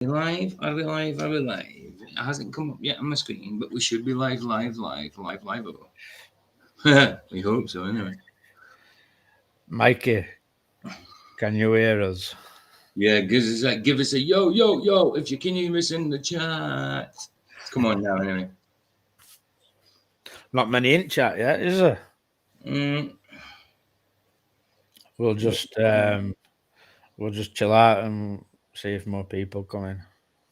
Live? Are we live? Are we live? It hasn't come up yet on my screen, but we should be live. We hope so, anyway. Mikey, can you hear us? Yeah, give us a yo, yo, yo, if you can hear us in the chat. Come on now, anyway. Not many in chat yet, is there? Mm, We'll just chill out and see if more people come in.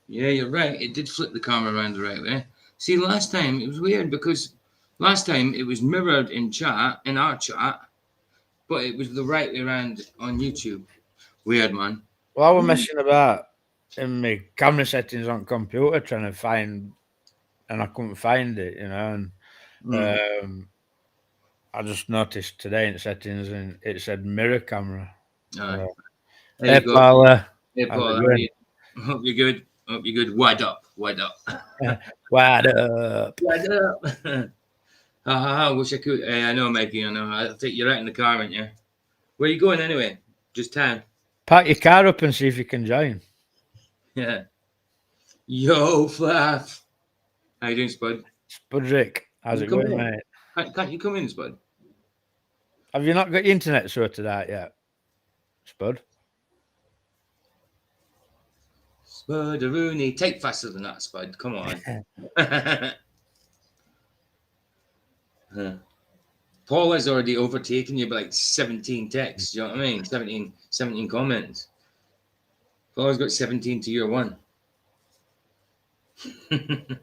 yeah, you're right. It did flip the camera around the right way. See, last time it was weird because last time it was mirrored in our chat, but it was the right way around on YouTube. Weird, man. Well, I was messing about in my camera settings on computer trying to find, and I couldn't find it, and I just noticed today in settings and it said mirror camera. There Hey, you go. Paula. Hey, Paul. Hope you're good. Hope you're good. Wide up. Wide up. Wide up. I wish I could. Hey, I know, Mikey. I know. I think you're out in the car, aren't you? Where are you going anyway? Just town. Park your car up and see if you can join. Yeah. Yo, Flaff. How you doing, Spud? Spudrick, how's it going, mate? Can't you come in, Spud? Have you not got your internet sorted out yet, Spud? Spudaroonie. Take faster than that, Spud. Come on. Paul has already overtaken you by like 17 texts. You know what I mean? 17 comments. Paul's got 17 to your 1.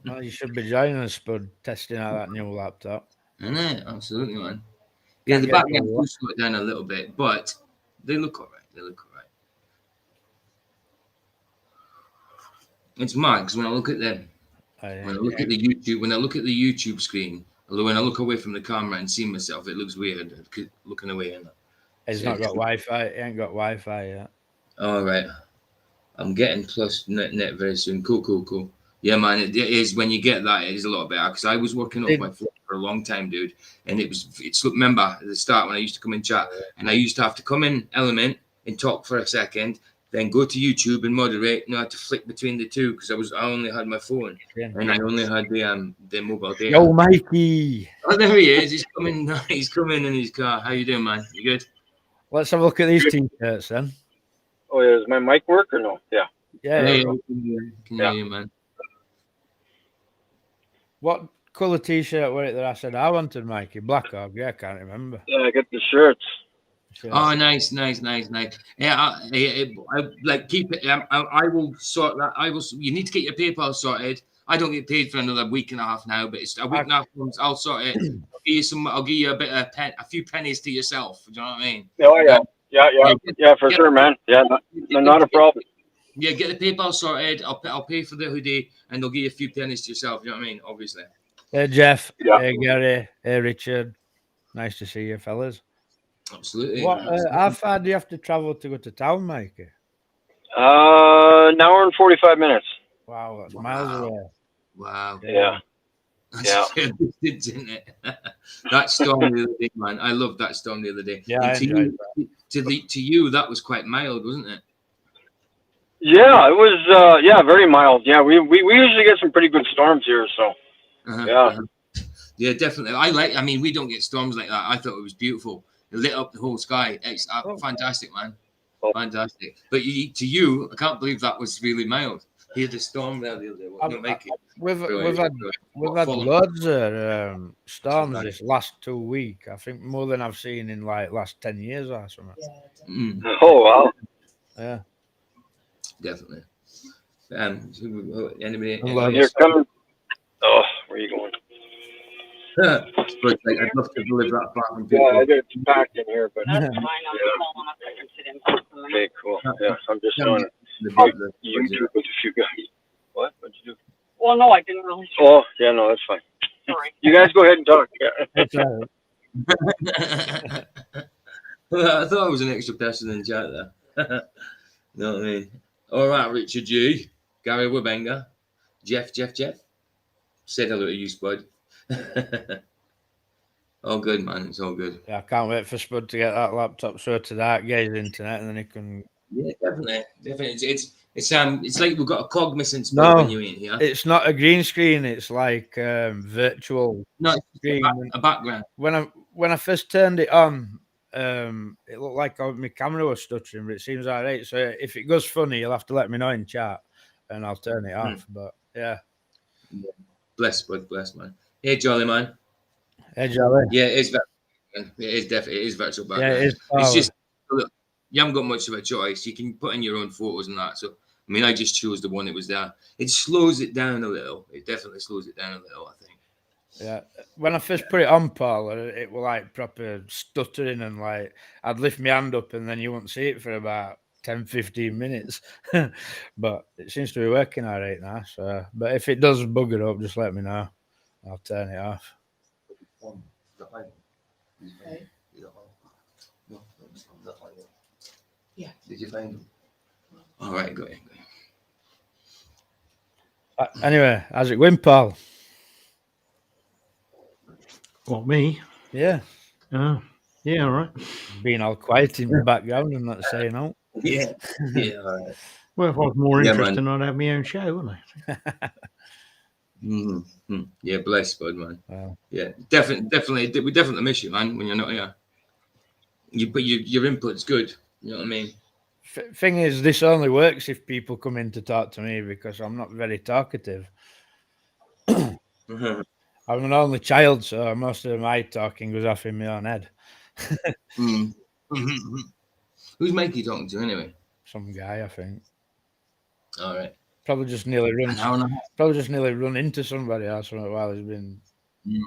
Well, you should be joining us, Spud, testing out that new laptop. I know, absolutely, man. Yeah, the background do slow it down a little bit, but they look all right. It's mad because when I look at them, when I look at the YouTube screen, although when I look away from the camera and see myself, it looks weird looking away. He's not got Wi-Fi. He ain't got Wi-Fi yet. All right. I'm getting plus net very soon. Cool. Yeah, man, it is when you get that, it is a lot better because I was working off my phone for a long time, dude. And remember at the start when I used to come in chat and I used to have to come in Element and talk for a second, then go to YouTube and moderate. And I had to flick between the two because I only had my phone and I only had the mobile data. Yo, Mikey. Oh, there he is. He's coming. He's coming in his car. How you doing, man? You good? Let's have a look at these t-shirts then. Oh, yeah. Does my mic work or no? Yeah. Yeah. Can hear you, man. What colour t-shirt were it that I said I wanted, Mikey? Black or grey? I can't remember. Yeah, I got the shirts. Oh, nice. Yeah, I like keep it. I will sort that. You need to get your PayPal sorted. I don't get paid for another week and a half now, but it's a week and a half. I'll sort it. I'll give you a few pennies to yourself. Do you know what I mean? Oh yeah, for sure, man. Yeah, not a problem. Yeah, get the PayPal sorted. I'll pay for the hoodie, and they'll give you a few pennies to yourself. You know what I mean? Obviously. Hey Jeff. Yeah. Hey Gary. Hey Richard. Nice to see you, fellas. Absolutely. How far do you have to travel to go to town, Mikey? An hour and 45 minutes. Wow, that's miles away. Wow. Yeah. Isn't it? That storm the other day, man. I loved that storm the other day. Yeah, to you, that was quite mild, wasn't it? Yeah, it was. Very mild. Yeah, we usually get some pretty good storms here, so. Yeah, definitely. I mean, we don't get storms like that. I thought it was beautiful. It lit up the whole sky. It's fantastic, man. Fantastic. But to you, I can't believe that was really mild. He had a storm there the other day. We've had loads of storms this last 2 weeks. I think more than I've seen in like last 10 years or something. Yeah, Oh wow. Yeah. Definitely. Anybody? You're coming. Oh, where are you going? But I'd love to live that far from people. Yeah, I got it packed in here, but that's fine. I'm calling up. I can sit in. Okay, cool. Yeah, I'm just doing YouTube with a few guys. What? What'd you do? Well, no, I didn't really. Oh, yeah, no, that's fine. Sorry. You guys go ahead and talk. Yeah. I thought I was an extra person in the chat there. You know what I mean? All right, Richard G, Gary Wabenga, Jeff. Said hello to you, Spud. All good, man. It's all good. Yeah, I can't wait for Spud to get that laptop sorted out, get his internet, and then he can. Yeah, definitely. It's It's like we've got a cognizant spot No, when you're in here. it's not a green screen. It's like virtual No, it's screen. a background. When I first turned it on, it looked like my camera was stuttering, but it seems all right. So if it goes funny, you'll have to let me know in chat, and I'll turn it off. But yeah. Bless, bud, bless, man. Hey, Jolly, man. Hey, Jolly. Yeah, it is. It is definitely virtual background. Yeah, it's just look, you haven't got much of a choice. You can put in your own photos and that. So I mean, I just chose the one that was there. It slows it down a little. It definitely slows it down a little, I think. Yeah, when I first put it on, Paul, it was like proper stuttering, and like I'd lift my hand up and then you wouldn't see it for about 10-15 minutes. But it seems to be working all right now. So, but if it does bugger up, just let me know. I'll turn it off. Yeah. Did you find them? All right, go ahead. Anyway, how's it going, Paul? What, me? Yeah. Yeah, all right. Being all quiet in the background and not saying out. Yeah. Yeah, all right. Well, if I was more interested, I'd have my own show, wouldn't I? Mm-hmm. Yeah, bless, bud, man. Wow. Yeah, definitely. We definitely miss you, man, when you're not here. But your input's good. You know what I mean? Thing is, this only works if people come in to talk to me because I'm not very talkative. I'm an only child, so most of my talking goes off in my own head. Who's Mikey talking to anyway? Some guy, I think. All right. Probably just nearly run into somebody else while he's been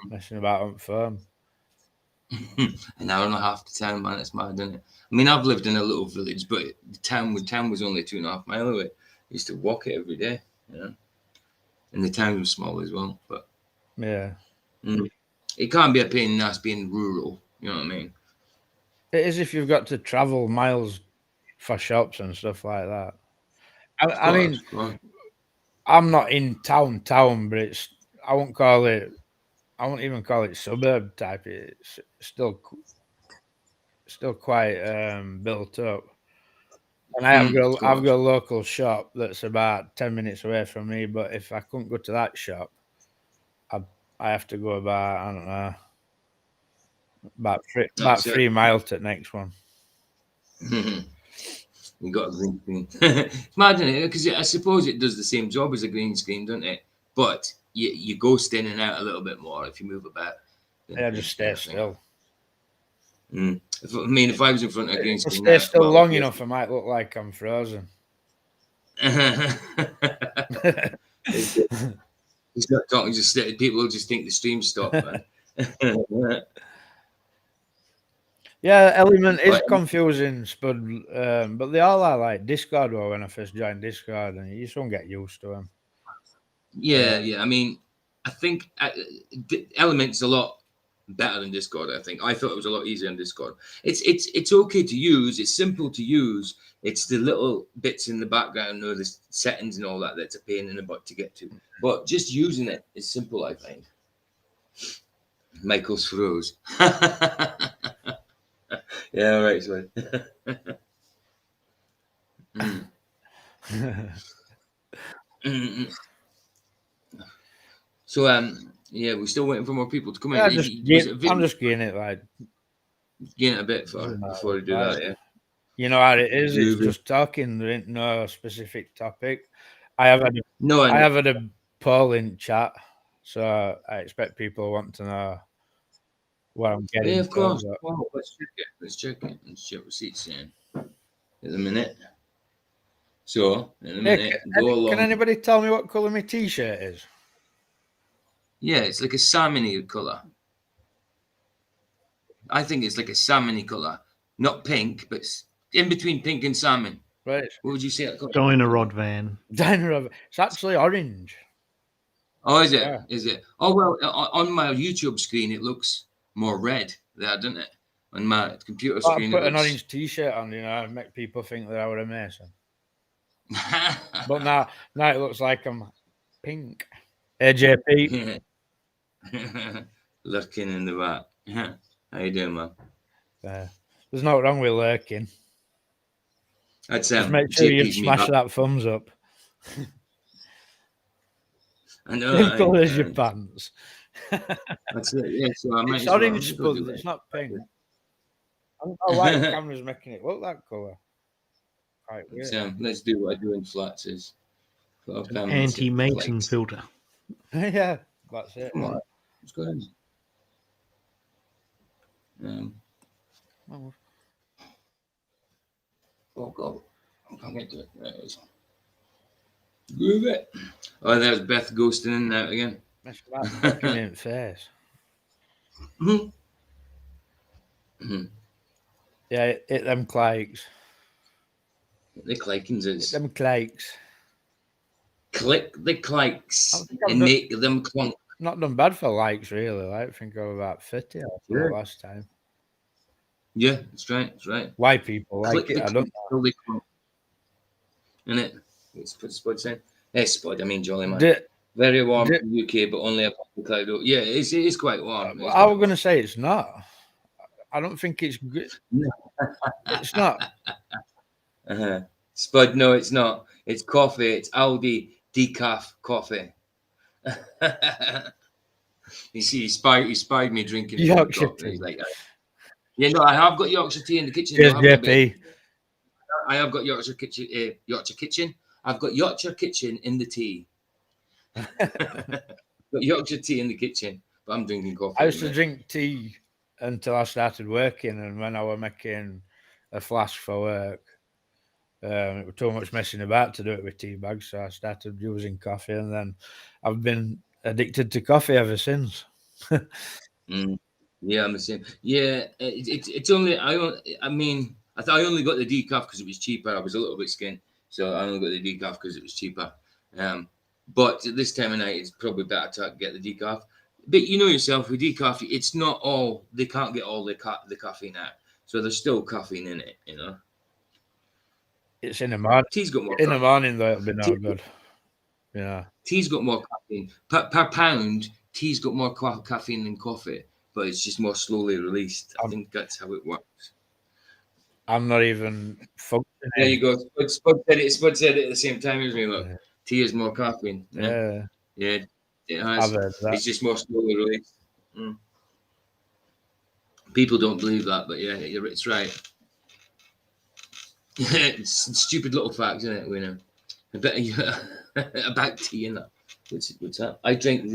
messing about on the phone. An hour and a half to town, man. It's mad, isn't it? I mean, I've lived in a little village, but the town was only 2.5 miles away. I used to walk it every day, you know. And the town was small as well, but yeah, it can't be a pain in the ass being rural. You know what I mean? It is if you've got to travel miles for shops and stuff like that. I mean, I'm not in town, but I won't even call it suburb type. It's still quite built up. And I've got a local shop that's about 10 minutes away from me. But if I couldn't go to that shop, I have to go about, I don't know, about 3 miles to the next one. You got a green screen. It's mad, isn't it? Because I suppose it does the same job as a green screen, doesn't it? But you go in and out a little bit more if you move about. Yeah, just stay still. If I was in front of a green screen, stay still long enough, I might look like I'm frozen. He's not talking. People will just think the stream's stopped, man. Yeah, Element is confusing, Spud, but they all are like Discord were when I first joined Discord, and you just won't get used to them. Yeah. I mean, I think Element's a lot better than Discord. I think I thought it was a lot easier on Discord. It's okay to use. It's simple to use. It's the little bits in the background, the settings and all that that's a pain in the butt to get to. But just using it is simple, I find. Michael's froze. Yeah, all right, so. So yeah, we're still waiting for more people to come in. I'm just getting it a bit before we do that. Yeah, you know how it is. It's just talking. There ain't no specific topic. I have had a poll in chat, so I expect people want to know what I'm getting. Yeah, of course. Well, let's check it. Let's check receipts in at the minute. So in a minute, go along. Can anybody tell me what colour my t-shirt is? Yeah, it's like a salmony colour. I think it's like a salmony colour, not pink, but in between pink and salmon. Right. What would you say that colour? Dynarod van. Dynarod. It's actually orange. Oh, is it? Yeah. Is it? Oh well, on my YouTube screen it looks more red there, doesn't it? On my computer screen, I put an orange t-shirt on, make people think that I were a Mason. But now it looks like I'm pink. AJP. Lurking in the back. How you doing, man? There's no wrong with lurking. That's Just make sure you JP's me smash back. that thumbs up. I know. Same colour as your pants. That's it. Yeah, so I might It's as well. orange, I'll go but do it's it. not pink. I don't know why the camera's making it look that colour. Quite weird. So, let's do what I do in flats is. Anti-Mason filter. Yeah, that's it. Come on. Let's go ahead. Oh, God. I can't get to it. There it is. Move it. Oh, there's Beth ghosting in there again. That's that fucking in face. Yeah, hit them clikes. The clickings Hit is. them clikes. Click the clikes I think I've and done- make them clunk. Not done bad for likes, really. Like, I think I'm about 50 Yeah. last time. Yeah, that's right. That's right. Why people like Click it, the I don't clink till they clunk. Innit? It's what Spud saying. Hey, Spud, I mean Jolly Man. know. Very warm in the UK, but only a couple cloud. Yeah, it is quite warm. It's I quite was going to say it's not. I don't think it's good. It's not. Uh-huh. Spud, no, it's not. It's coffee. It's Aldi decaf coffee. You see, he spied me drinking Yorkshire coffee. He's tea. like, yeah, no, I have got Yorkshire tea in the kitchen. Cheers, though, haven't I, JP. I have got Yorkshire kitchen. Yorkshire kitchen. I've got Yorkshire kitchen in the tea. Got Yorkshire tea in the kitchen, but I'm drinking coffee. I used to drink tea until I started working, and when I was making a flask for work, it was too much messing about to do it with tea bags, so I started using coffee, and then I've been addicted to coffee ever since. Yeah, I'm the same. Yeah, it's only I mean I only got the decaf because it was cheaper. I was a little bit skinned, so I only got the decaf because it was cheaper. But at this time of night, it's probably better to get the decaf. But you know yourself, with decaf, it's not all. They can't get all the caffeine out, so there's still caffeine in it. You know. It's in the morning. Tea's got more. In the morning, though, it'll be no good. Yeah. Tea's got more caffeine per pound. Tea's got more caffeine than coffee, but it's just more slowly released. I think that's how it works. I'm not even functioning. There you go. Spud said it at the same time as me. Look, tea has more caffeine. Yeah. Yeah, it I've has. heard that. It's just more slowly released. People don't believe that, but yeah, it's right. It's stupid little facts, isn't it? We know. I bet about tea and that. What's that? I drink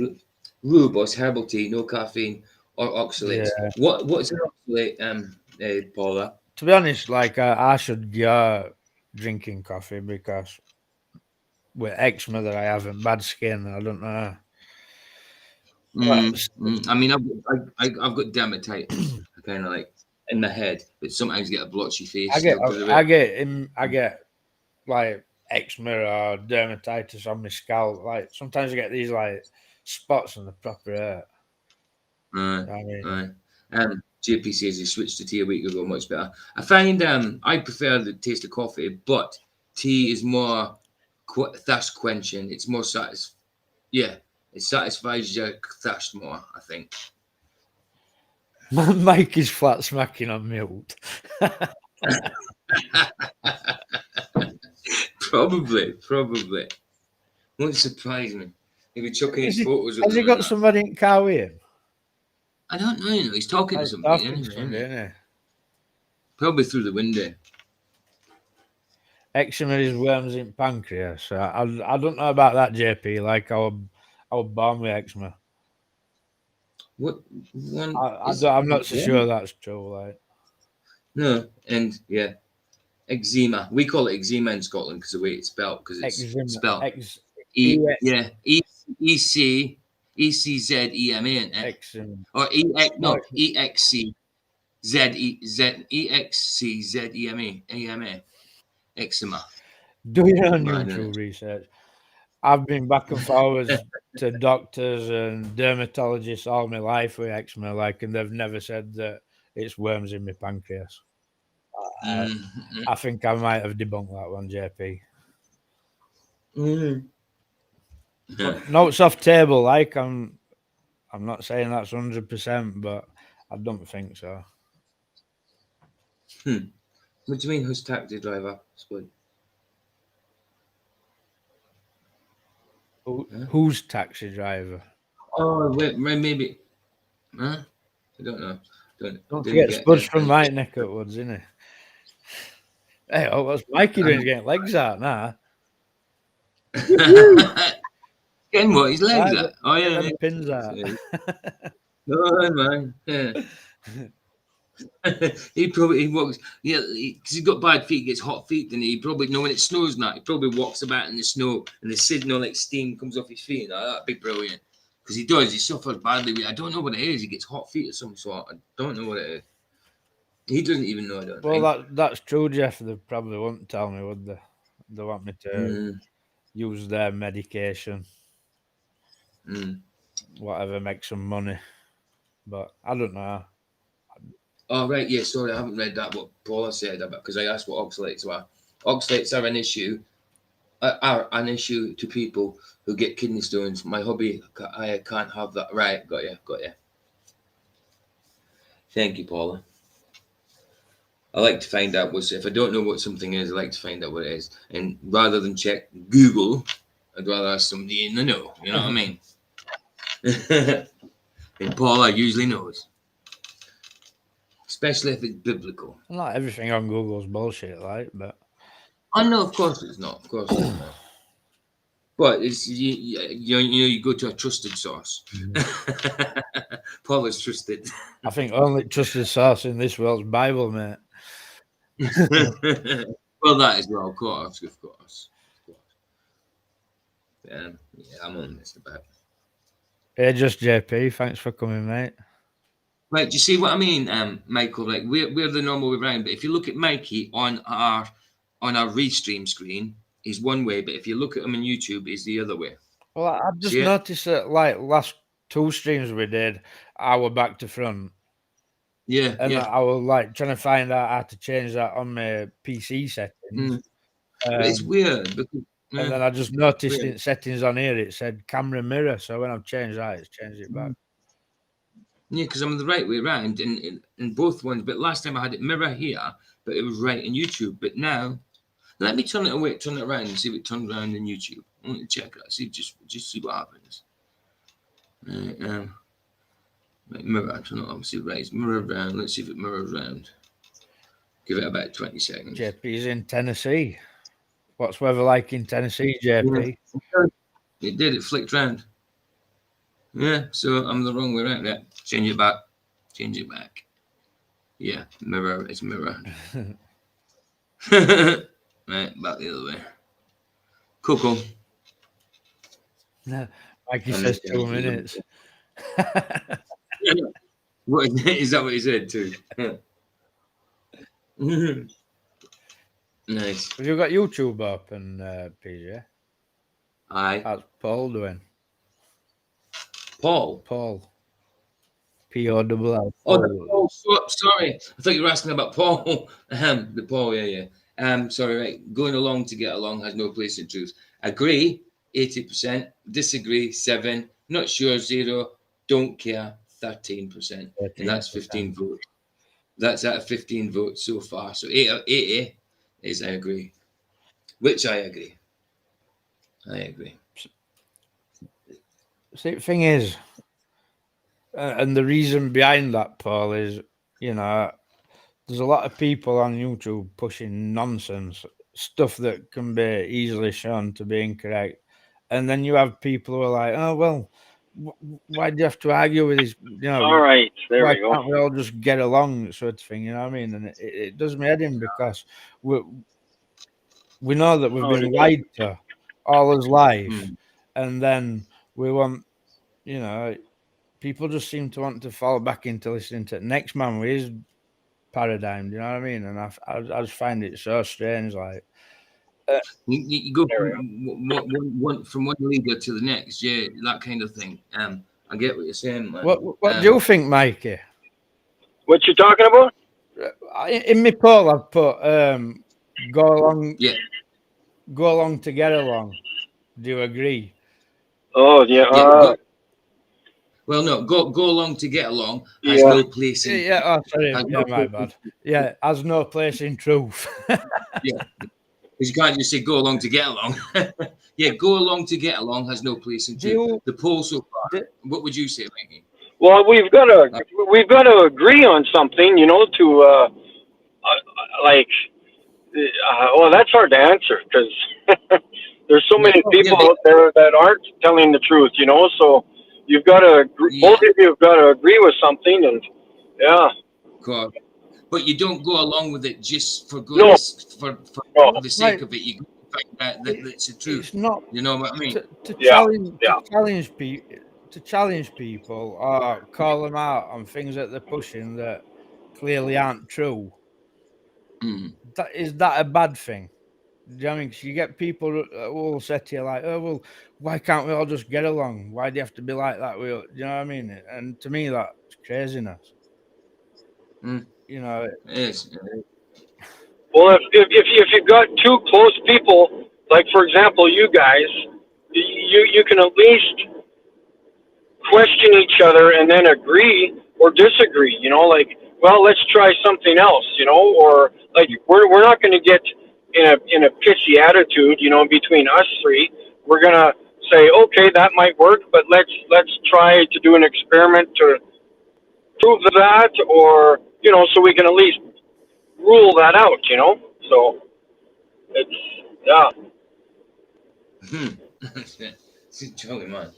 Rooibos herbal tea, no caffeine or oxalates. Yeah. What's an oxalate, Paula? To be honest, like I should go drinking coffee because with eczema that I have and bad skin, I don't know. I mean, I've got dermatitis, kind of like in the head, but sometimes get a blotchy face. I get like eczema or dermatitis on my scalp. Like sometimes I get these like spots on the proper hurt. JP says he switched to tea a week ago, much better. I find I prefer the taste of coffee, but tea is more thirst quenching. It's more it satisfies your thirst more, I think. Mike is flat smacking on mute. Probably. Won't surprise me. He'll be chucking his photos. Has he got somebody in car with him? I don't know. He's talking to somebody. Isn't he? Probably through the window. Eczema is worms in pancreas. I don't know about that, JP. Like I was born with eczema. What one? I'm not so sure that's true. Like no, and yeah, eczema. We call it eczema in Scotland because the way it's spelled, because it's spelled ECZEMA, eczema. Or EXCZEMA, eczema. Do your own YouTube research. I've been back and forwards to doctors and dermatologists all my life with eczema, and they've never said that it's worms in my pancreas. I think I might have debunked that one, JP. Notes off table, I'm not saying that's 100%, but I don't think so. What do you mean, who's taxi driver? Spud? Who's taxi driver? Oh, wait, maybe. Huh? I don't know. Don't forget Spud's from my neck of woods, isn't he? Hey, what's Mikey doing? He's getting legs out now. Getting what? His legs out? Oh, yeah. Them pins out. Oh, man. Yeah. he walks, yeah, because he's got bad feet, gets hot feet, and he probably, when it snows now, he probably walks about in the snow, and the signal like steam comes off his feet, and that'd be brilliant. Because he suffers badly with, I don't know what it is, he gets hot feet of some sort, I don't know what it is. He doesn't even know, I don't think. That's true, Jeff. They probably wouldn't tell me, would they? They want me to use their medication. Whatever makes some money. But I don't know. Oh, right, yeah, sorry, I haven't read that, what Paula said about, because I asked what oxalates were. Oxalates are an issue to people who get kidney stones. My hobby, I can't have that. Right, got you. Thank you, Paula. I like to find out if I don't know what something is, I like to find out what it is. And rather than check Google, I'd rather ask somebody in the know. You know what I mean? And Paula usually knows. Especially if it's biblical. Not everything on Google's bullshit, like, but. Oh, no, of course it's not. Of course it's not. But it's you go to a trusted source. Paula's trusted. I think only trusted source in this world's Bible, mate. Well, that as well, of course. Yeah, I'm on this about. Hey, just JP, thanks for coming, mate. Right, do you see what I mean, Michael? Like we're the normal way around, but if you look at Mikey on our restream screen, he's one way, but if you look at him on YouTube, he's the other way. Well, I've just noticed that, like, last 2 streams we did, I were back to front. Yeah, and I was like trying to find out how to change that on my PC settings. It's weird because. And then I just noticed in settings on here it said camera mirror, so when I've changed that, it's changed it back. Yeah, because I'm the right way around in both ones. But last time I had it mirror here, but it was right in YouTube. But now, let me turn it around and see if it turns around in YouTube. I want to check it. See, just see what happens. Right, mirror, turn it on. See, right, it's mirror around. Let's see if it mirrors around. Give it about 20 seconds. JP's in Tennessee. What's weather like in Tennessee, JP? Yeah. It did. It flicked round. Yeah, so I'm the wrong way around. Yeah, change it back. Yeah, mirror. It's mirror. Right, back the other way. Cool. No, Mikey says 2 minutes. What is that? What he said too? Nice. Have you got YouTube open, PJ? Aye. How's Paul doing? Paul. P-O-L-L. Oh, sorry. I thought you were asking about Paul. The Paul, yeah. Sorry, right. Going along to get along has no place in truth. Agree, 80%. Disagree, 7%. Not sure, 0%. Don't care, 13%. And that's 15 votes. That's out of 15 votes so far. So 80 is I agree. Which I agree. See, the thing is, and the reason behind that, Paul, is, you know, there's a lot of people on YouTube pushing nonsense, stuff that can be easily shown to be incorrect. And then you have people who are like, oh, well, why do you have to argue with this? You know, all right, there we go. Why can't we all just get along, sort of thing? You know what I mean? And it does me head in because we know that we've been lied to all his life, and then we want, you know, people just seem to want to fall back into listening to next man with his paradigm. Do you know what I mean? And I just find it so strange, like. You go from one leader to the next, yeah, that kind of thing. I get what you're saying, man. What do you think, Mikey? What you talking about? In my poll, I've put go along to get along. Do you agree? Oh yeah. Well, no, go along to get along has no place in. Yeah, oh, sorry, has yeah, no my place bad. in- Yeah, has no place in truth. Yeah, because you can't just say go along to get along. Yeah, go along to get along has no place in Do truth. you- The poll so far. do- What would you say, Mikey? Well, we've got to agree on something, you know, to like. Well, that's hard to answer because there's so many people out there that aren't telling the truth, you know. So you've got to agree, both of you have got to agree with something, and yeah. God. But you don't go along with it just for goodness, for the sake of it. You find that it's the truth. It's not. You know what I mean? To challenge people or call them out on things that they're pushing that clearly aren't true. Mm. Is that a bad thing? Do you know what I mean? 'Cause you get people who will say to you like, "Oh well, why can't we all just get along? Why do you have to be like that?" You know what I mean? And to me, that's craziness. Mm. You know. It is. Well, if you've got two close people, like for example, you guys, you can at least question each other and then agree or disagree. You know, like, well, let's try something else. You know, or like we're not going to get in a pitchy attitude. You know, between us three, we're gonna say, okay, that might work, but let's try to do an experiment to prove that, or you know, so we can at least rule that out, you know. So it's Jolly man.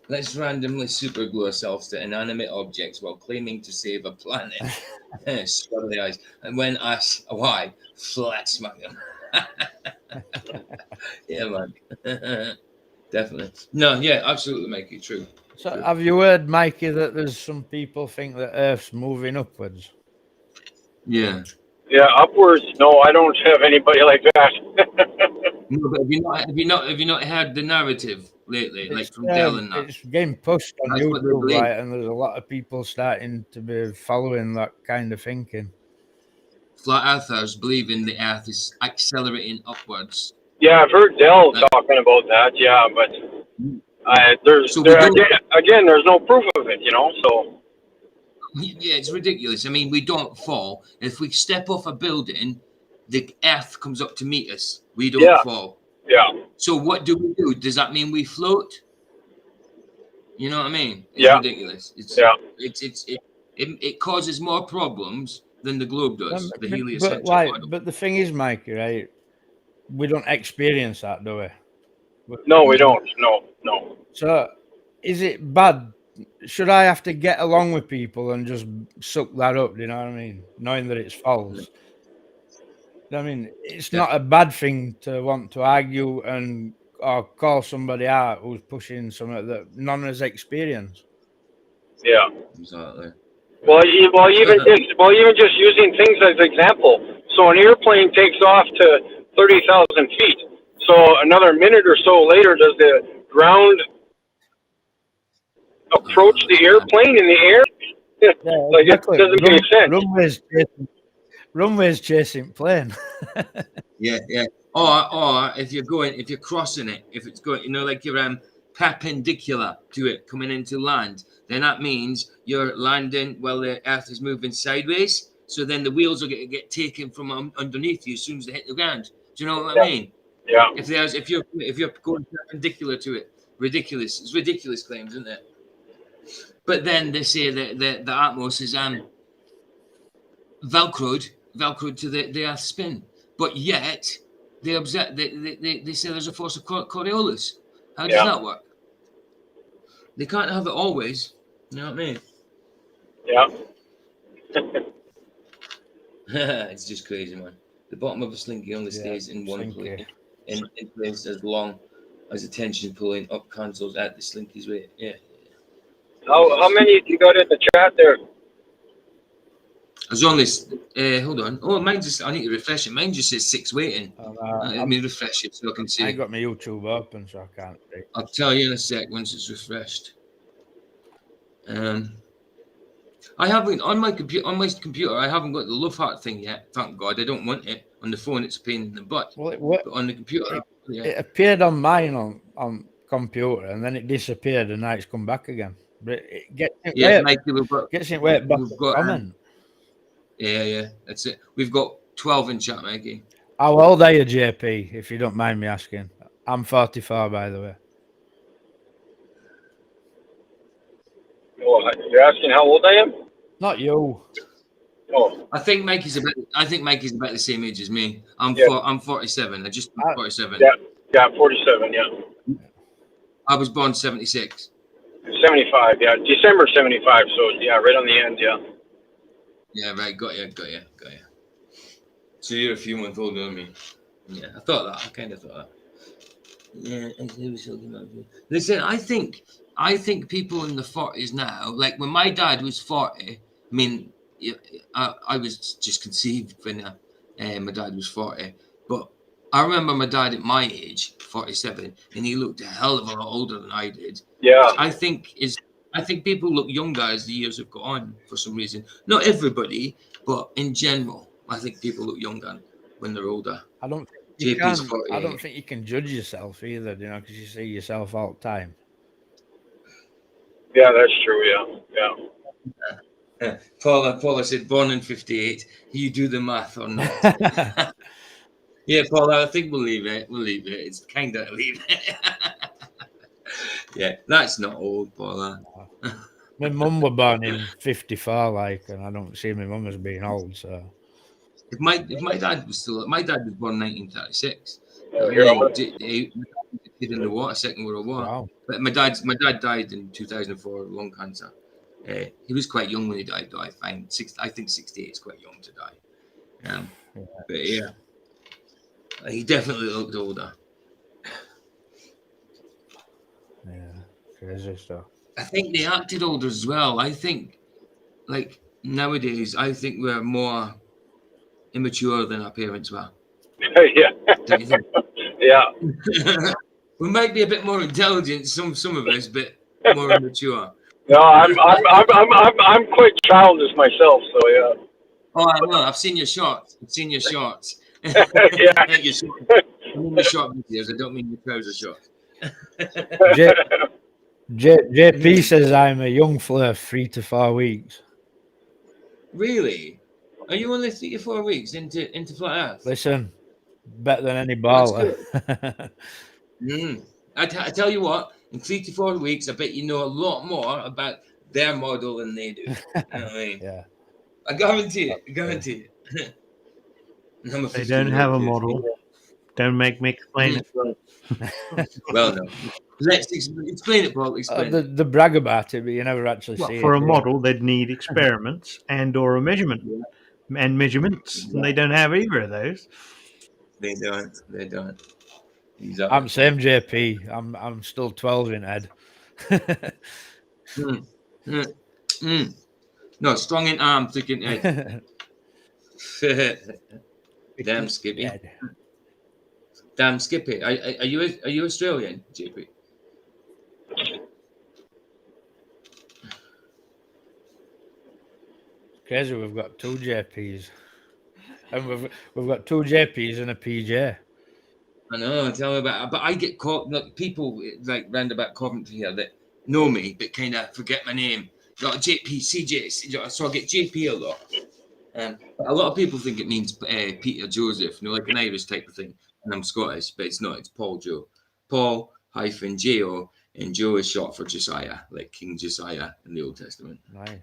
Let's randomly superglue ourselves to inanimate objects while claiming to save a planet. Swirl the eyes. And when asked why, flat smack them. Yeah, man. Definitely. No, yeah, absolutely, make it true. So true. have you heard, Mikey, that there's some people think that Earth's moving upwards? Yeah. Yeah, upwards. No, I don't have anybody like that. No, but have you not heard the narrative lately, like from Dell and that? It's getting pushed on That's what they YouTube, believe. right? And there's a lot of people starting to be following that kind of thinking. Flat earthers believing the Earth is accelerating upwards. Yeah, I've heard Dell talking about that. Yeah, but there's no proof of it, you know. So yeah, it's ridiculous. I mean, we don't fall. If we step off a building, the Earth comes up to meet us. We don't fall. Yeah. So what do we do? Does that mean we float? You know what I mean? It's ridiculous. It causes more problems than the globe does. The heliocentric model. But the thing is, Mikey, right? We don't experience that, do we? No, we don't. No. So, is it bad? Should I have to get along with people and just suck that up? Do you know what I mean? Knowing that it's false. I mean, it's not a bad thing to want to argue or call somebody out who's pushing something that none has experienced. Yeah. Exactly. Well, even just using things as example. So an airplane takes off to 30,000 feet. So another minute or so later, does the ground approach the airplane in the air? Like exactly. It doesn't make sense. Runway's chasing plane. Yeah. Or if you're crossing it, if it's going, you know, like you're perpendicular to it coming into land, then that means you're landing while the Earth is moving sideways. So then the wheels will get taken from underneath you as soon as they hit the ground. Do you know what I mean? Yeah. If you're going perpendicular to it, ridiculous. It's ridiculous claims, isn't it? But then they say that the Atmos is velcroed to the Earth's spin, but yet they say there's a force of Coriolis. How does that work? They can't have it always. You know what I mean? Yeah. It's just crazy, man. The bottom of a slinky only stays in one place, in place as long as the tension pulling up cancels out the slinky's weight. Yeah. How many you got in the chat there? As long as hold on. Oh, mine just I need to refresh it. Mine just says 6 waiting. Let me refresh it so I can see. I got my YouTube open, so I can't see. I'll tell you in a sec once it's refreshed. I haven't on my computer. I haven't got the love heart thing yet. Thank God. I don't want it on the phone. It's a pain in the butt. Well, but on the computer, it appeared on mine on computer, and then it disappeared, and now it's come back again. But it gets in Yeah, weight, Mikey, gets in weight back we've to got comment. yeah, that's it. We've got 12 in chat, Mikey. How old are you, JP, if you don't mind me asking? I'm 44, by the way. Oh, you're asking how old I am? Not you. Oh, I think Mikey's about the same age as me. I'm 47. I just turned 47. yeah, 47, yeah. I was born 76. 75, yeah. December 75, so yeah, right on the end, yeah. Yeah, right. Got you. So you're a few months older than me. Yeah, I thought that. I kind of thought that. Yeah, listen, I think people in the 40s now, like when my dad was 40, I mean, I was just conceived when my dad was 40, but I remember my dad at my age, 47, and he looked a hell of a lot older than I did. Yeah. I think people look younger as the years have gone on for some reason. Not everybody, but in general, I think people look younger when they're older. I don't think JP's 48. I don't think you can judge yourself either, because you see yourself all the time. Yeah, that's true, yeah. Paula said born in 58. You do the math or not? Yeah, Paula, I think we'll leave it. It's kind of leave it. Yeah, that's not old, Paula. My mum was born in 54, and I don't see my mum as being old. So if my dad was born in 1936. He in the war, Second World War. wow. But my dad died in 2004 of lung cancer. He was quite young when he died, though. I think 68 is quite young to die. But yeah, he definitely looked older. Yeah, crazy stuff. I think they acted older as well. I think, like nowadays, I think we're more immature than our parents were. Yeah. Don't you think? Yeah. We might be a bit more intelligent, some of us, but more immature. No, I'm quite childish myself, so yeah. Oh, I know. I've seen your shorts. Yeah. Your short videos. I don't mean your trouser shorts. JP says I'm a young flirt, 3 to 4 weeks. Really? Are you only 3 to 4 weeks into flat Earth? Listen, better than any baller. I tell you what, in 3 to 4 weeks, I bet you know a lot more about their model than they do. You know what I mean? Yeah. I guarantee it. They don't have a model. Don't make me explain it. Well, no. Let's explain it, Paul. Explain it. They brag about it, but you never actually see it. For a model, they'd need experiments or a measurement and measurements. And they don't have either of those. They don't. Exactly. I'm same JP. I'm still 12 in head. No, strong in arm, thick in head. Damn Skippy. Damn Skippy. Are you Australian, JP? Crazy, we've got 2 JPs. And we've got 2 JPs and a PJ. I know, tell me about it. But I get caught, like, people like round about Coventry here that know me but kind of forget my name. Got JP, CJ, so I get JP a lot. A lot of people think it means Peter Joseph, like an Irish type of thing. And I'm Scottish, but it's not. It's Paul Joe. Paul -J-O, and Joe is short for Josiah, like King Josiah in the Old Testament. Nice.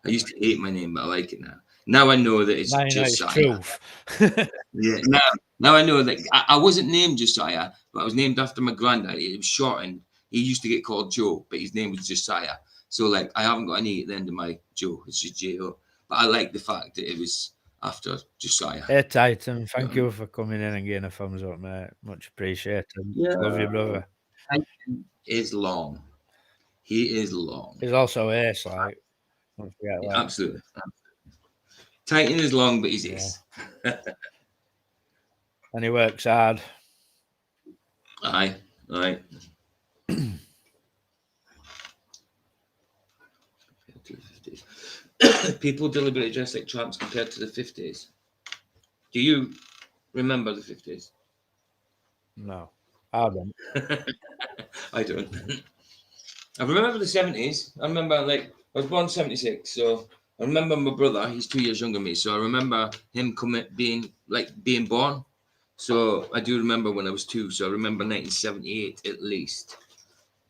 I used to hate my name, but I like it now. Now I know that it's Josiah. Yeah. Now I know that I wasn't named Josiah, but I was named after my granddad. It was shortened. He used to get called Joe, but his name was Josiah. So like I haven't got an E at the end of my Joe. It's just J-O. But I like the fact that it was after Josiah. Hey Titan, thank you for coming in and getting a thumbs up, mate. Much appreciated. Yeah. Love you, brother. Titan is long. He is long. He's also ace, like. Don't forget that. Absolutely. Titan is long, but he's ace. And he works hard. Aye. People deliberately dress like tramps compared to the 50s. Do you remember the 50s? No, I don't. I don't. I remember the 70s. I remember, I was born in 76, so I remember my brother. He's 2 years younger than me, so I remember him being born. So I do remember when I was 2. So I remember 1978 at least,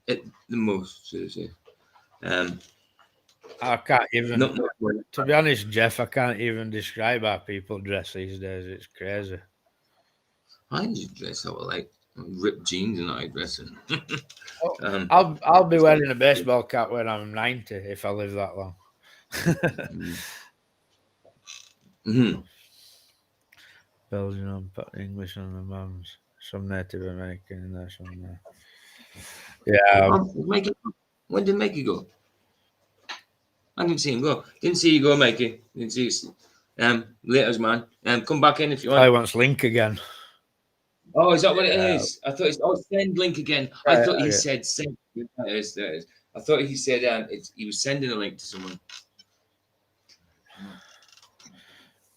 at the most. So to say. I can't even. Not To be honest, Jeff, I can't even describe how people dress these days. It's crazy. I usually dress how I like. Ripped jeans and I dress in. I'll be wearing a baseball cap when I'm 90 if I live that long. Mm-hmm. Belgian, English on the mums, some Native American in there somewhere. Yeah. Mikey, when did Mikey go? I didn't see him go. Didn't see you go, Mikey. Didn't see you. Later, man. Come back in if you want. I wants Link again. Oh, is that what it is? I thought send link again. I thought he said send. There it is. I thought he said he was sending a link to someone.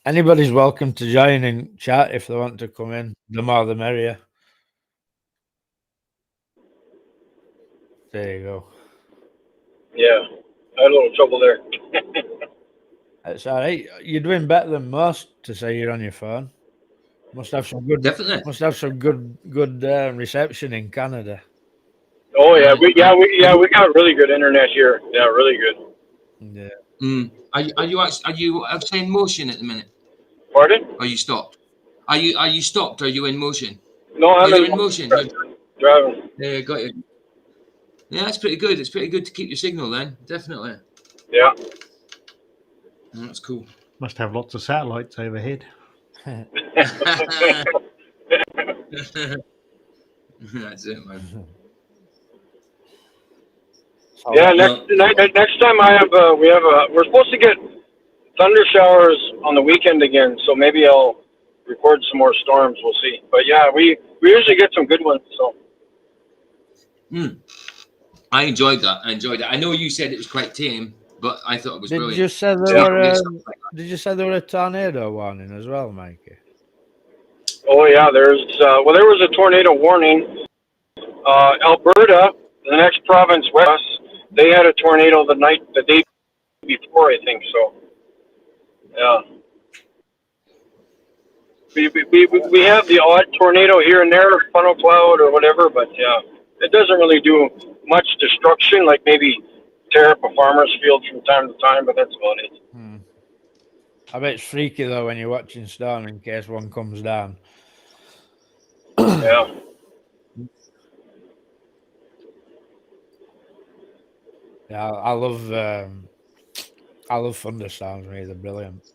Anybody's welcome to join in chat if they want to come in. The more the merrier. There you go. Yeah, I had a little trouble there. It's all right. You're doing better than most to say you're on your phone. Must have some good. Definitely. Must have some good reception in Canada. Oh yeah, we got really good internet here. Yeah, really good. Yeah. Are you in motion at the minute? Pardon? Are you stopped? Are you stopped? Are you in motion? No, I'm in motion. Driving. Yeah, got you. Yeah, that's pretty good. It's pretty good to keep your signal then. Definitely. Yeah. That's cool. Must have lots of satellites overhead. That's it, man. Yeah, next time we're supposed to get thunder showers on the weekend again, so maybe I'll record some more storms. We'll see. But yeah, we usually get some good ones. So. I enjoyed that. I know you said it was quite tame, but I thought it was brilliant. Did you say there were a tornado warning as well, Mikey? Oh yeah, there was a tornado warning. Alberta, the next province west, they had a tornado the day before, I think so. Yeah. We have the odd tornado here and there, funnel cloud or whatever, but yeah, it doesn't really do much destruction, like maybe tear up a farmer's field from time to time, but that's about it. I bet it's freaky though when you're watching storm in case one comes down. Yeah. Yeah, I love thunderstorms. Really, they're brilliant.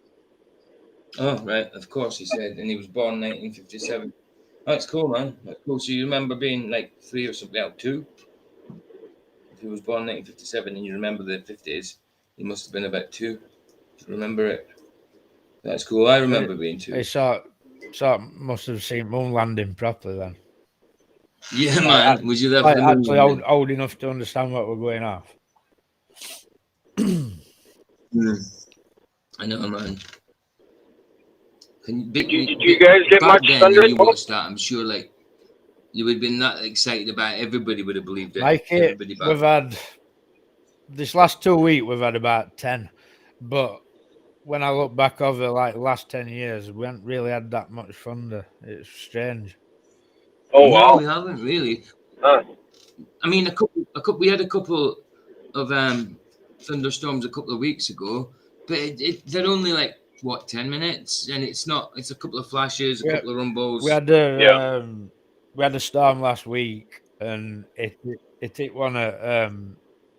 Oh right, of course he said, and he was born in 1957. That's cool, man. That's cool. So you remember being like 3 or something, 2? If he was born in 1957 and you remember the 50s, he must have been about 2. Remember it? That's cool. I remember being 2. I must have seen moon landing properly then. Yeah, man. Was you there for the moon actually old enough to understand what we're going off? I know, man. Did you guys get much thunder? When you watched that, I'm sure like you would have been that excited about it. Everybody would have believed it. We've had this last 2 weeks, we've had about 10, but when I look back over like the last 10 years, we haven't really had that much thunder. It's strange. Oh wow, no, we haven't really. I mean, we had a couple of thunderstorms a couple of weeks ago, but they're only like 10 minutes, and it's a couple of flashes, a couple of rumbles. We had a storm last week, and it hit one at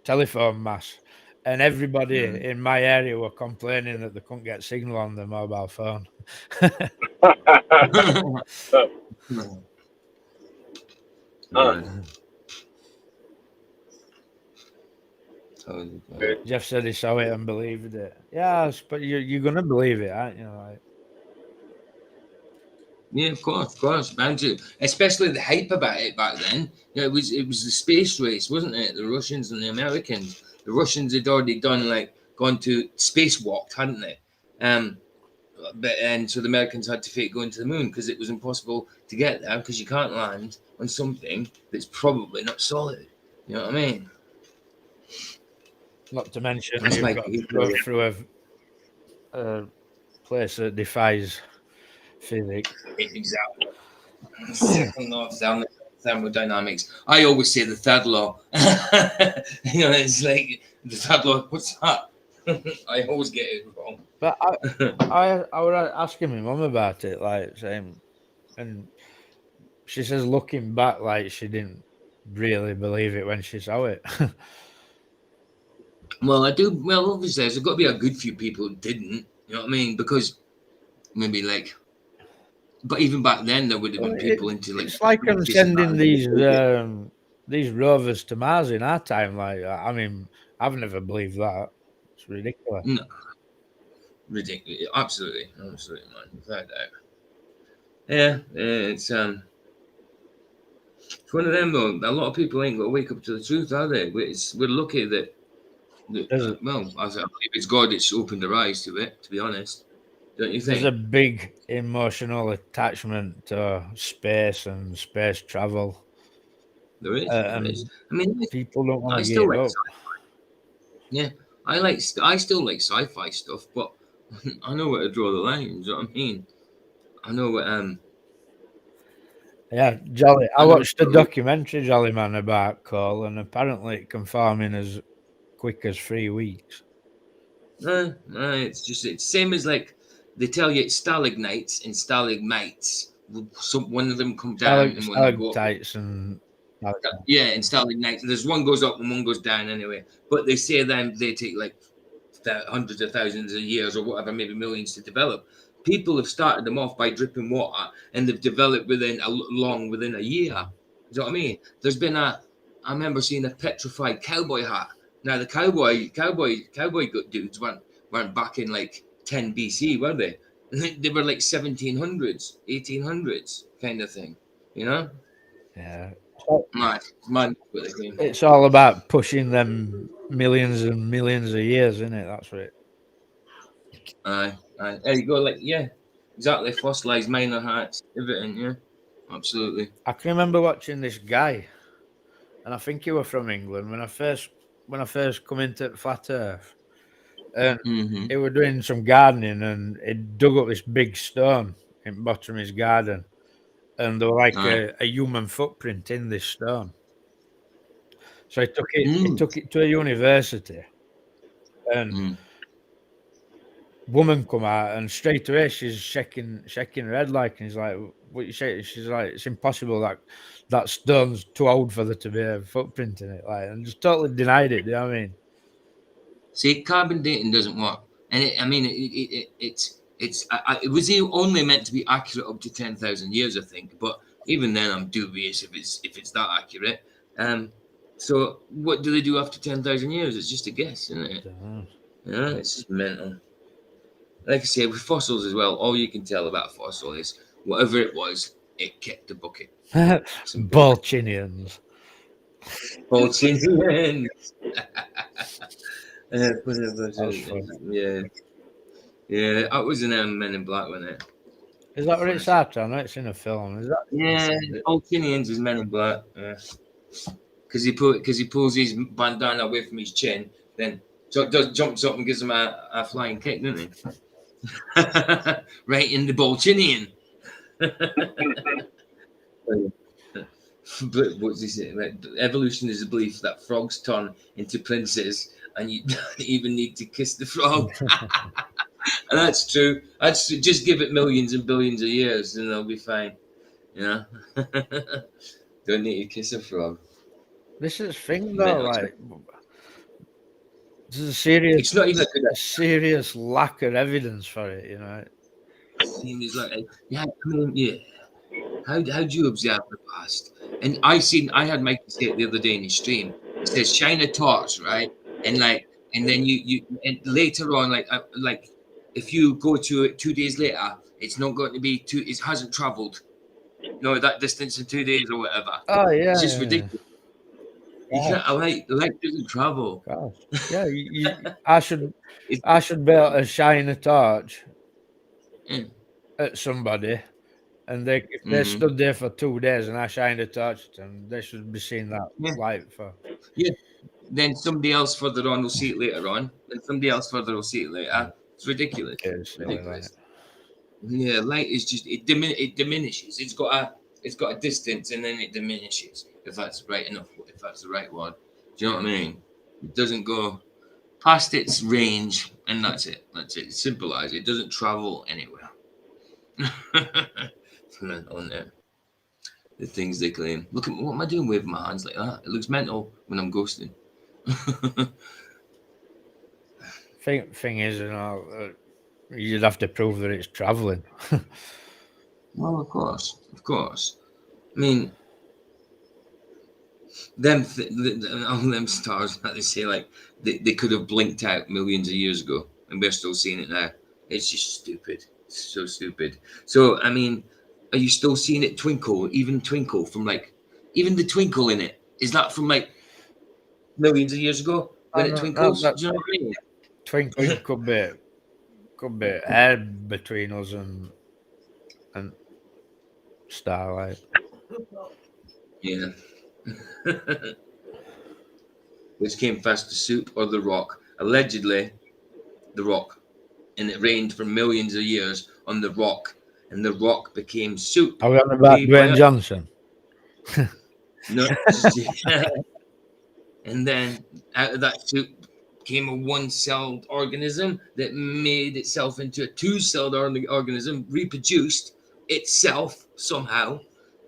telephone mast, and everybody in my area were complaining that they couldn't get signal on their mobile phone. Jeff said he saw it and believed it. Yes, but you're gonna believe it, aren't you? Like, yeah, of course, bound to. Especially the hype about it back then. Yeah, it was the space race, wasn't it? The Russians and the Americans. The Russians had already gone to spacewalk, hadn't they? And so the Americans had to fake going to the moon because it was impossible to get there because you can't land on something that's probably not solid. You know what I mean? Not to mention That's you've my got to people, go yeah. through a place that defies physics. Exactly. Second law of thermodynamics. I always say the third law. It's like the third law. What's that? I always get it wrong. But I was asking my mum about it, like saying, and she says looking back, like she didn't really believe it when she saw it. Well, I do. Well, obviously, there's got to be a good few people who didn't. You know what I mean? Because maybe like, but even back then, there would have been people into like. It's like them sending these rovers to Mars in our time. Like, I mean, I've never believed that. It's ridiculous. No, ridiculous. Absolutely, absolutely, man. Without doubt. Yeah, it's one of them though. A lot of people ain't got to wake up to the truth, are they? We're lucky that well, as I believe it's God that's opened their eyes to it. To be honest, don't you think? There's a big emotional attachment to space and space travel. There is. There is. I mean, People don't want I to still give like up. sci-fi. Yeah, I still like sci-fi stuff, but I know where to draw the line. Do you know what I mean? I know what Yeah, Jolly. I I know watched a what- documentary, Jolly Man, about coal, and apparently it can form in as quick as 3 weeks. It's just it's same as like they tell you it's stalagmites and stalagmites. One of them come down and one go up. Stalactites and Yeah, and stalagmites. There's one goes up and one goes down anyway. But they say then they take like hundreds of thousands of years or whatever, maybe millions to develop. People have started them off by dripping water, and they've developed within a year. Do you know what I mean? There's been I remember seeing a petrified cowboy hat. Now the cowboy dudes weren't back in like 10 BC, were they? They were like 1700s, 1800s kind of thing. You know? yeah. Mad. It's all about pushing them millions and millions of years, isn't it? That's what it. Aye. There you go. Like, yeah, exactly. Fossilized minor hats, everything. Yeah, absolutely. I can remember watching this guy, and I think he was from England when I first come into Flat Earth, and Mm-hmm. he was doing some gardening, and he dug up this big stone in the bottom of his garden, and there was like a human footprint in this stone. So he took it to a university, and woman come out, and straight away she's shaking her head like, and he's like, "What you say?" She's like, "It's impossible. That stone's too old for there to be a footprint in it." Like, and just totally denied it. Do you know what I mean? See, carbon dating doesn't work, and it was only meant to be accurate up to 10,000 years, I think. But even then, I'm dubious if it's that accurate. So what do they do after 10,000 years? It's just a guess, isn't it? Yeah, it's just mental. Like I say, with fossils as well, all you can tell about a fossil is whatever it was, it kicked the bucket. Balchinians. Balchinians. Yeah, that was in Men in Black, wasn't it? Is that what it's at? I know it's in a film. Is that? Yeah, Balchinians is Men in Black. Yeah, because he pulls his bandana away from his chin, then jumps up and gives him a flying kick, doesn't he? Right in the Balchinian. But what's he say? Like, evolution is a belief that frogs turn into princes, and you don't even need to kiss the frog. And that's true. Just give it millions and billions of years, and they'll be fine. You know, don't need to kiss a frog. This is thing though, like there's a serious. It's not even a serious lack of evidence for it. You know. It's like, yeah, I mean, yeah. How do you observe the past? And I had Mike say it the other day in his stream. He says, shine a torch, right? And then you and later on, like if you go to it 2 days later, it's not going to be it hasn't traveled, that distance in 2 days or whatever. Oh yeah, it's just ridiculous. You can't, light doesn't travel. Gosh. Yeah, I should be able to shine a torch at somebody. And if they stood there for 2 days and I shined a torch at them, they should be seeing that light for. Yeah, then somebody else further on will see it later on, then somebody else further will see it later. It's ridiculous. Ridiculous. Yeah, light is just it diminishes. It's got a distance and then it diminishes. If that's right enough, if that's the right word. Do you know what I mean? It doesn't go past its range, and that's it. That's it. It's simple as it doesn't travel anywhere. On there. The things they claim. Look at what am I doing with my hands like that? It looks mental when I'm ghosting. Thing is, you'd have to prove that it's traveling. Well, of course. I mean, all them stars that they say, like they could have blinked out millions of years ago, and we're still seeing it now. It's just stupid. It's so stupid. So, I mean, are you still seeing it twinkle? Even the twinkle in it, is that from like millions of years ago when it twinkles? Do you know what I mean? Twinkling could be air between us and starlight. Yeah. Which came faster, Soup or The Rock? Allegedly, The Rock. And it rained for millions of years on The Rock. And The Rock became Soup. Are we on about Dwayne Johnson? No. And then out of that soup came a one-celled organism that made itself into a two-celled organism, reproduced itself somehow.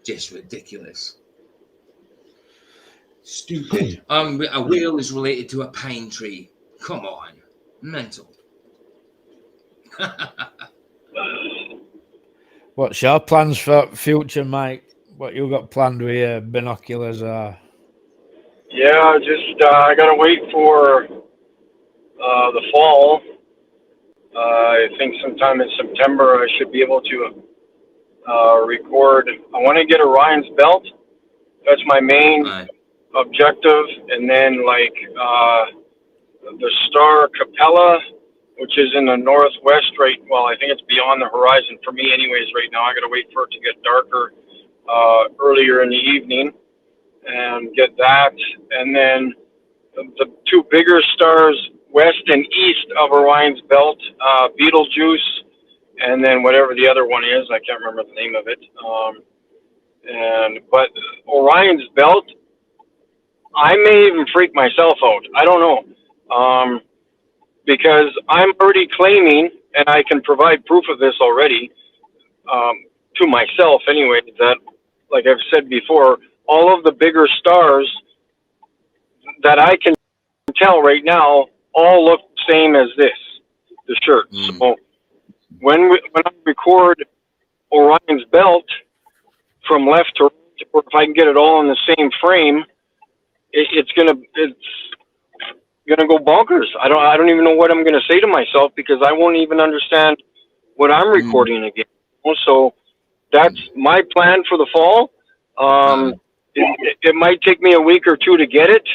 Just ridiculous. Stupid. A whale is related to a pine tree. Come on. Mental. What's your plans for future, Mike? What you got planned with your binoculars? Yeah, just I gotta wait for the fall. I think sometime in September I should be able to record. I want to get Orion's belt. That's my main objective, and then like the star Capella, which is in the northwest right. Well, I think it's beyond the horizon for me, anyways. Right now, I got to wait for it to get darker earlier in the evening and get that, and then the two bigger stars west and east of Orion's belt, Betelgeuse, and then whatever the other one is, I can't remember the name of it. But Orion's belt, I may even freak myself out. I don't know. Because I'm already claiming, and I can provide proof of this already, to myself anyway, that, like I've said before, all of the bigger stars that I can tell right now all look the same as this, the shirt. So when I record Orion's belt from left to right, or if I can get it all in the same frame, it's gonna go bonkers. I don't even know what I'm gonna say to myself, because I won't even understand what I'm recording again. So that's my plan for the fall. It might take me a week or two to get it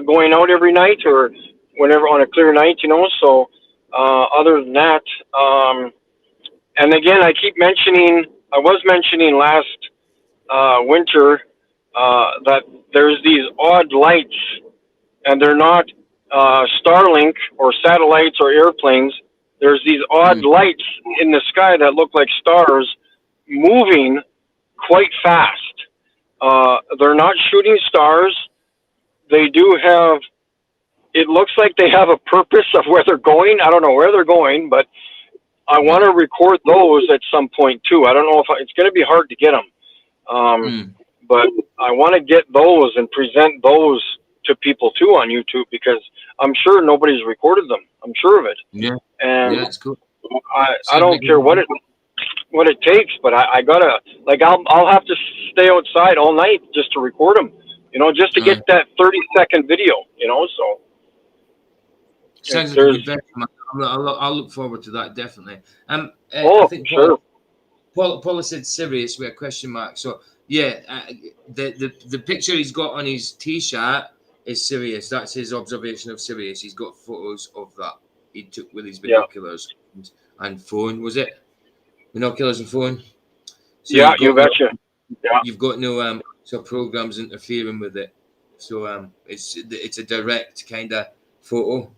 going out every night or whenever on a clear night, So other than that, and again, I was mentioning last winter that there's these odd lights, and they're not Starlink or satellites or airplanes. There's these odd lights in the sky that look like stars moving quite fast. They're not shooting stars. They do have, it looks like they have a purpose of where they're going. I don't know where they're going, but I want to record those at some point too. I don't know if it's going to be hard to get them. But I want to get those and present those to people too on YouTube, because I'm sure nobody's recorded them. I'm sure of it. Yeah. And that's cool. I don't care what it takes, but I gotta, like, I'll have to stay outside all night just to record them, just to get that 30-second video, so. Sounds like a good venture. I'll look forward to that, definitely. I think sure. Paula said Sirius with a question mark. So yeah, the picture he's got on his T-shirt is Sirius. That's his observation of Sirius. He's got photos of that he took with his binoculars and phone. Was it binoculars and phone? So you betcha. You've got no programs interfering with it. So it's a direct kind of photo.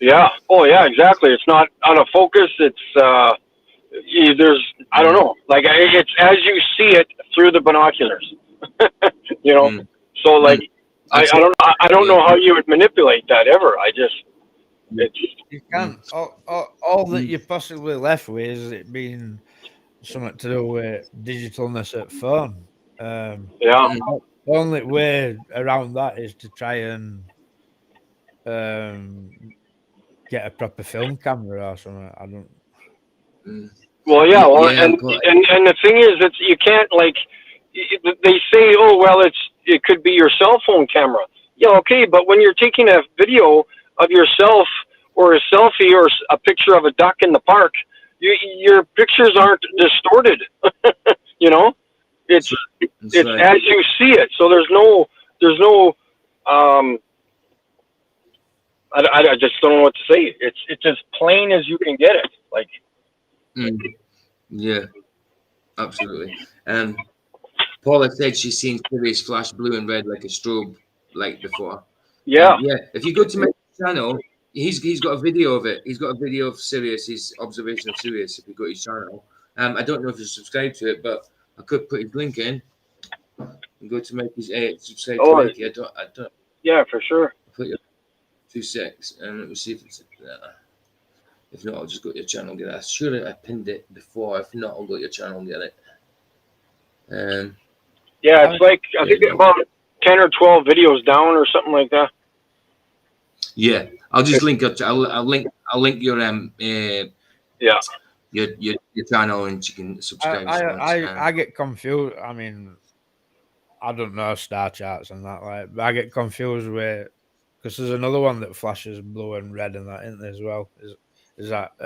Yeah. Oh, yeah. Exactly. It's not out of focus. It's there's I don't know. Like it's as you see it through the binoculars. You know. Mm. So like That's I don't know how you would manipulate that ever. I just it's You can't. All that you're possibly left with is it being something to do with digitalness at phone. yeah. The only way around that is to try and get a proper film camera or something. I don't. Mm. Well, yeah. Well, Yeah, and the thing is, it's you can't like they say, oh well, it could be your cell phone camera. Yeah, okay, but when you're taking a video of yourself or a selfie or a picture of a duck in the park, your pictures aren't distorted. You know, it's right. as you see it. So there's no I just don't know what to say. It's as plain as you can get it. Like Yeah, absolutely. Paula said she's seen Sirius flash blue and red like a strobe light before. yeah. Yeah. If you go to my channel, he's got a video of it. He's got a video of Sirius, his observation of Sirius. If you go to his channel, I don't know if you subscribe to it, but I could put his link in and go to make his subscribe to Mikey. I don't. Yeah, for sure. I'll put your 2 6 and let me see if it's if not, I'll just go to your channel and get it. I'm sure I pinned it before. If not, I'll go to your channel and get it. Yeah, it's like I think about 10 or 12 videos down or something like that. Yeah, I'll just link up. I'll link your Yeah. your channel and you can subscribe. I get confused. I mean, I don't know star charts and that like, but I get confused with because there's another one that flashes blue and red and that isn't there as well. Is that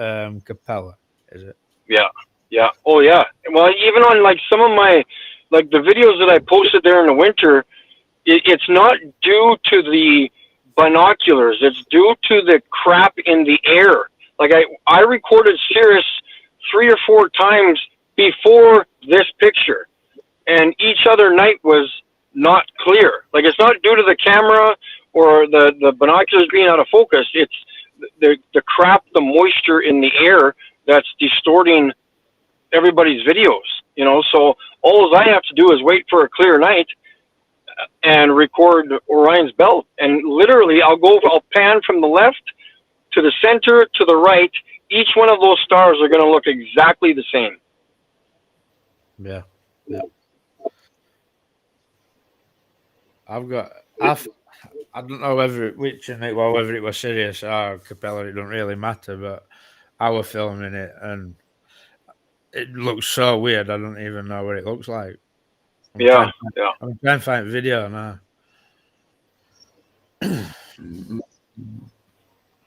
Capella? Is it? Yeah. Yeah. Oh yeah. Well, even on like some of my like the videos that I posted there in the winter, it's not due to the binoculars. It's due to the crap in the air. Like I recorded Sirius 3 or 4 times before this picture, and each other night was not clear. Like it's not due to the camera or the binoculars being out of focus. It's the crap, the moisture in the air that's distorting everybody's videos. You know, so all I have to do is wait for a clear night and record Orion's belt. And literally, I'll pan from the left to the center to the right. Each one of those stars are going to look exactly the same. Yeah. I don't know whether it was Sirius or Capella. It don't really matter. But I was filming it and it looks so weird. I don't even know what it looks like. I'm trying to find video now. And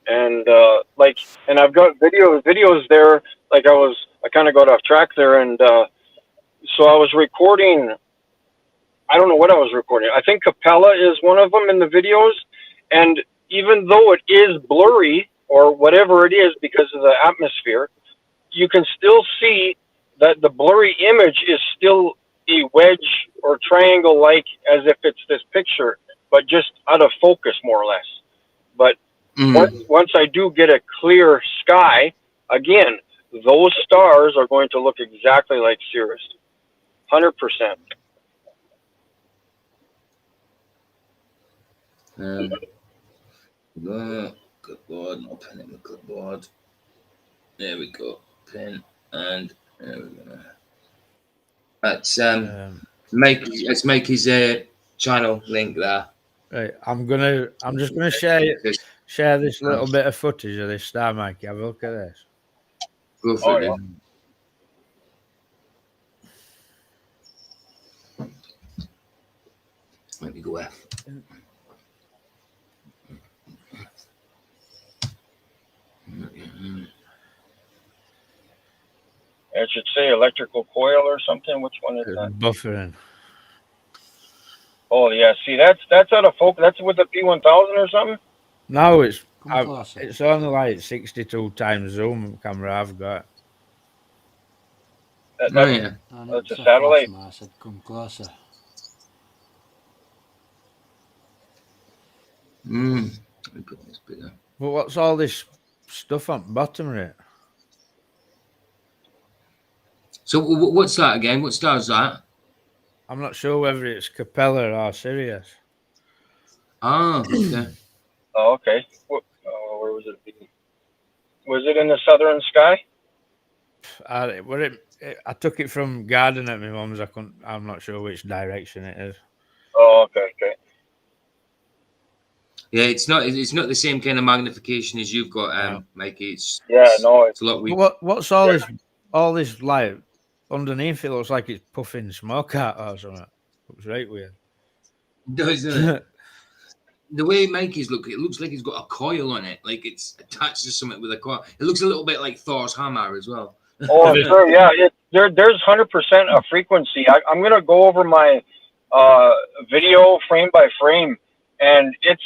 and I've got videos there. Like I kind of got off track there, and so I was recording. I don't know what I was recording. I think Capella is one of them in the videos, and even though it is blurry or whatever it is because of the atmosphere, you can still see that the blurry image is still a wedge or triangle like as if it's this picture, but just out of focus more or less. But once I do get a clear sky, again, those stars are going to look exactly like Sirius. 100%. Clipboard, I'll pen it in the clipboard. There we go. Pen and there we go. That's it's Mikey's channel link there. Right, I'm just gonna share this little bit of footage of this star, Mikey. Have a look at this. Go for it. Let me go there. It should say electrical coil or something. Which one is that? Buffering. Oh yeah, see that's out of focus. That's with the P1000 or something. No, it's only like 62 times zoom camera I've got. That's a satellite. I said come closer. Let me put this bit there. But what's all this stuff on the bottom of it? So what's that again? What star is that? I'm not sure whether it's Capella or Sirius. Ah, okay. Oh, okay. Where was it? Was it in the southern sky? I took it from garden at my mum's. I'm not sure which direction it is. Oh, okay. Yeah, it's not the same kind of magnification as you've got, No. Mikey. It's No, a lot weak. What's all this like underneath? It looks like it's puffing smoke out or something. Looks right weird. Doesn't it? The way Mikey's look, it looks like he's got a coil on it, like it's attached to something with a coil. It looks a little bit like Thor's hammer as well. Oh, sure, yeah. There's 100% a frequency. I'm gonna go over my video frame by frame, and it's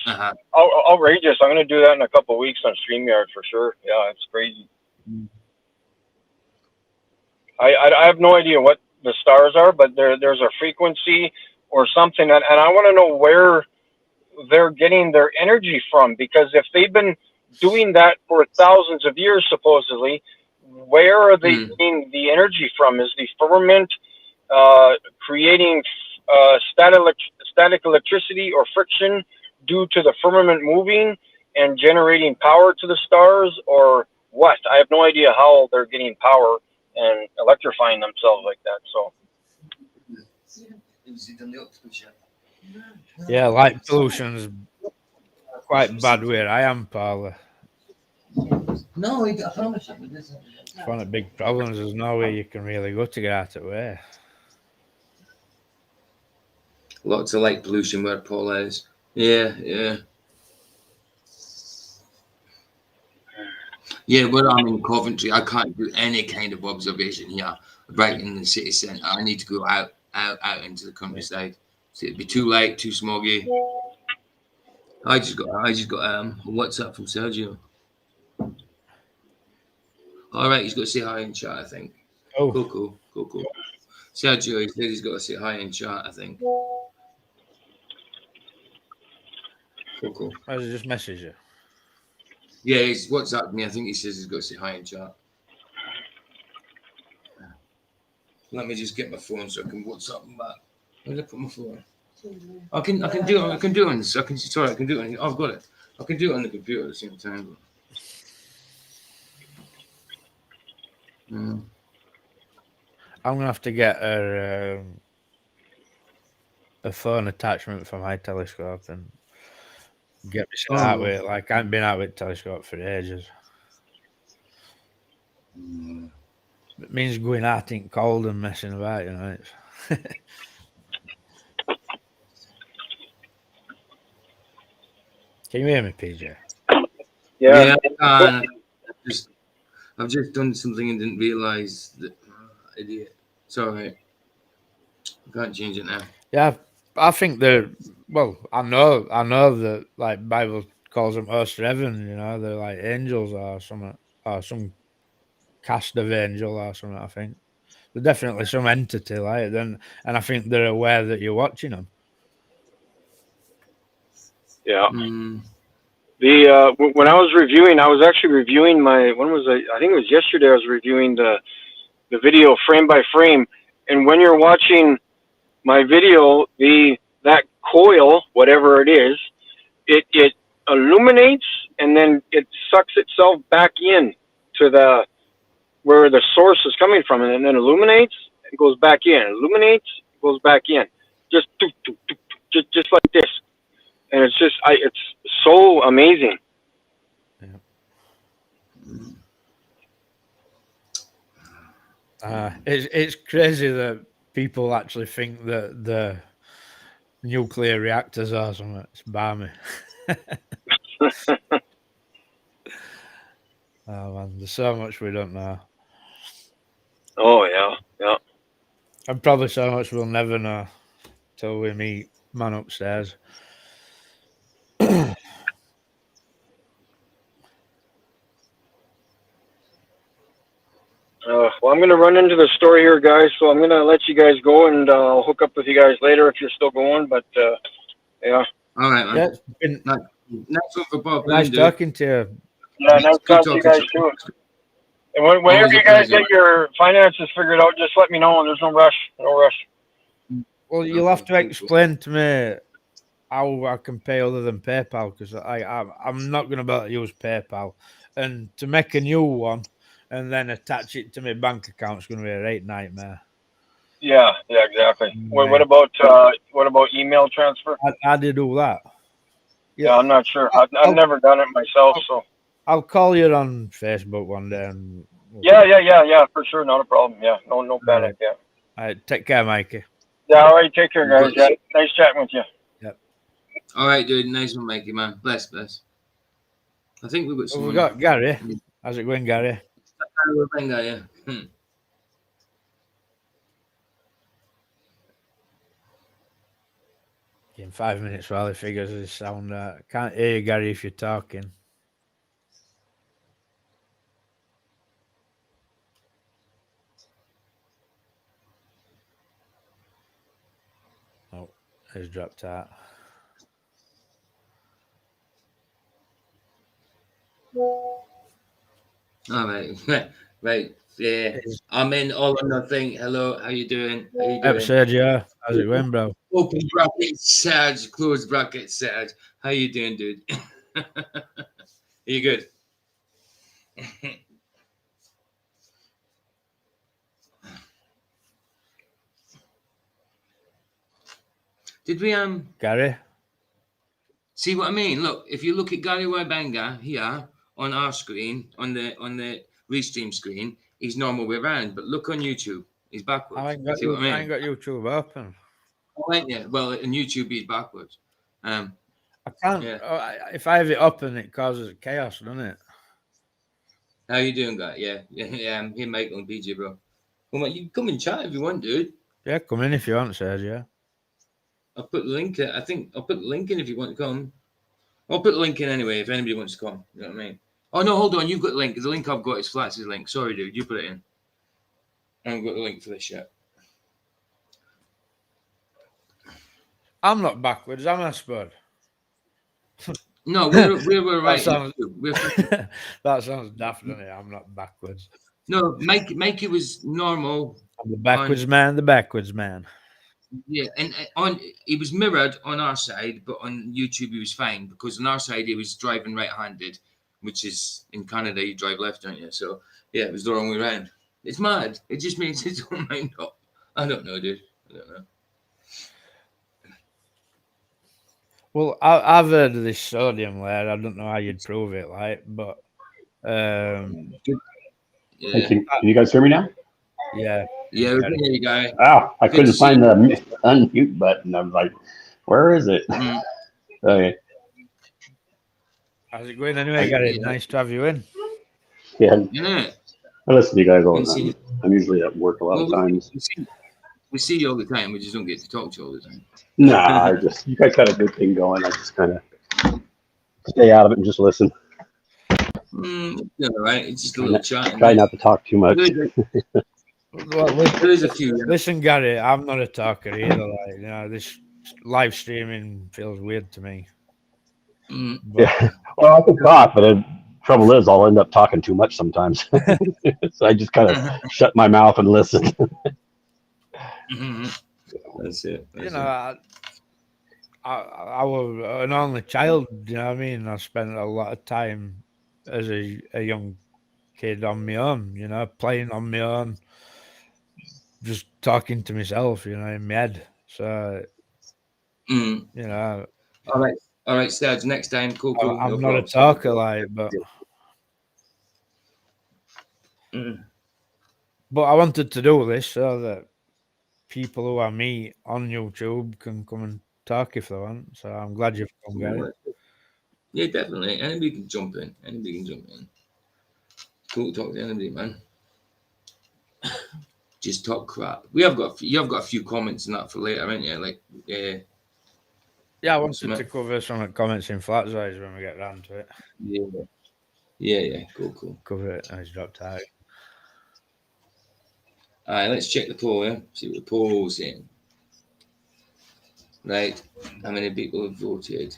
outrageous. I'm gonna do that in a couple of weeks on StreamYard for sure. Yeah, it's crazy. I have no idea what the stars are, but there's a frequency or something, and I want to know where they're getting their energy from, because if they've been doing that for thousands of years, supposedly, where are they getting the energy from? Is the firmament creating static electricity or friction due to the firmament moving and generating power to the stars, or what? I have no idea how they're getting power and electrifying themselves like that. So Yeah, light pollution's quite bad where I am, Paula. No, I promise you. It's one of the big problems. There's nowhere you can really go to get out of the way. Lots of light pollution where Paul is. Yeah. Yeah, where I'm in Coventry, I can't do any kind of observation here, right in the city centre. I need to go out into the countryside. So it'd be too light, too smoggy. I just got a WhatsApp from Sergio. All right, he's got to say hi in chat, I think. Oh, Cool. Sergio, he said he's got to say hi in chat, I think. Cool. I just message you. Yeah, he's WhatsApped me. I think he says he's got to say hi in chat. Let me just get my phone so I can WhatsApp him back. Where did I put my phone? I can do it. I can do it on this. I can do it. I've got it. I can do it on the computer at the same time. I'm gonna have to get a phone attachment for my telescope and get me out with it. Like, I haven't been out with telescope for ages. It means going out in cold and messing about, you know. Can you hear me, PJ? yeah. I've just done something and didn't realise that. Idiot. Sorry. I can't change it now. Yeah, I think they're. Well, I know that, like, Bible calls them hosts of heaven. You know, they're like angels or something, or some caste of angel or something. I think they're definitely some entity like them, and I think they're aware that you're watching them. Yeah. The when I was actually reviewing my, when was I think it was yesterday. I was reviewing the video frame by frame, and when you're watching my video, that coil, whatever it is, it illuminates and then it sucks itself back in to where the source is coming from, and then illuminates, it goes back in, illuminates, goes back in, just like this. And it's just, it's so amazing. It's crazy that people actually think that the nuclear reactors are something. It's balmy. Oh man, there's so much we don't know. Oh yeah. And probably so much we'll never know till we meet man upstairs. Well, I'm going to run into the store here, guys, so I'm going to let you guys go, and I'll hook up with you guys later if you're still going, but yeah. All right, man. Yeah, Nice one for Bob. Nice dude. talking to you. Yeah, nice Good talking to you talking guys to you. too. And whenever Always a you guys pleasure. get your finances figured out, just let me know. And there's no rush. No rush. Well, you'll have to explain to me how I can pay other than PayPal, because I'm not going to be able to use PayPal, and to make a new one and then attach it to my bank account is going to be a right nightmare. Yeah, exactly. Right. What about email transfer? How do you do that? Yeah, I'm not sure. I've never done it myself, so. I'll call you on Facebook one day. And Yeah, for sure, not a problem. Yeah, no panic. Yeah. All right, take care, Mikey. Yeah, all right. Take care, guys. Yeah, nice chatting with you. Yep. All right, dude. Nice one, Mikey, man. Bless. I think we've got Well, someone. we got Gary. How's it going, Gary? Yeah. In 5 minutes while he figures his sound out. Can't hear you, Gary, if you're talking. Oh, he's dropped out. All right. Right. Yeah. I'm in all or nothing. Hello. How you doing? How you doing? Sergio. How's it going, bro? Open bracket Serge. Closed bracket Serge. How you doing, dude? Are you good? Did we Gary? see what I mean? Look, if you look at Gary Wabanga here on our screen, on the restream screen, he's normal way around. But look on YouTube, he's backwards. I ain't got YouTube open. Oh, ain't you? Well, on YouTube he's backwards. I can't. Yeah. If I have it open, it causes chaos, doesn't it? How you doing, guy? Yeah. I'm here, Michael and BJ, bro. Come on, you can come and chat if you want, dude. Yeah, come in if you want, Sergio. I'll put the link. I think I'll put the link in if you want to come. I'll put the link in anyway if anybody wants to come. You know what I mean? Oh no, hold on. You've got the link. The link I've got is Flats' link. Sorry, dude. You put it in. I haven't got the link for this yet. I'm not backwards, am I, Spud? No, we're right. That sounds daft, doesn't it? I'm not backwards. No, Mikey was normal. I'm the backwards man. The backwards man. Yeah, and he was mirrored on our side, but on YouTube he was fine because on our side he was driving right-handed, which is in Canada you drive left, don't you? So yeah, it was the wrong way around. It's mad. It just makes its own mind up. I don't know, dude. I don't know. Well, I've heard of this sodium layer. I don't know how you'd prove it, like, but Yeah. Can you guys hear me now? Yeah, we can hear you, guy. Oh, I Good couldn't to see find the unmute button. I was like, where is it? Okay. How's it going anyway, Gary? Nice to have you in. Yeah, Yeah. I listen to you guys all Good to the see time. you. I'm usually at work a lot of times. We see you all the time. We just don't get to talk to you all the time. Nah, you guys got a good thing going. I just kind of stay out of it and just listen. Yeah, right. It's just a little chat. Try not to talk too much. Well, There is a few. Yeah. listen, Gary, I'm not a talker either. Like, you know, this live streaming feels weird to me. But, Yeah. Well, I can talk, but the trouble is I'll end up talking too much sometimes. So I just kind of shut my mouth and listen. That's it. you know, I was an only child. You know what I mean? I spent a lot of time as a young kid on my own. You know, playing on my own, just talking to myself. You know, in my head. So, you know. All right, Serge. Next time, cool. I'm not a talker, like, but but I wanted to do this so that people who I meet on YouTube can come and talk if they want. So I'm glad you've come, Gary. Yeah, definitely. Anybody can jump in. Cool to talk to anybody, man. Just talk crap. You've got a few comments and that for later, haven't you? Like, yeah, I wanted to cover some comments in Flat Size when we get round to it. Yeah. Cool. Cover it and it's dropped out. All right, let's check the poll. Yeah, see what the poll's saying. Right, how many people have voted?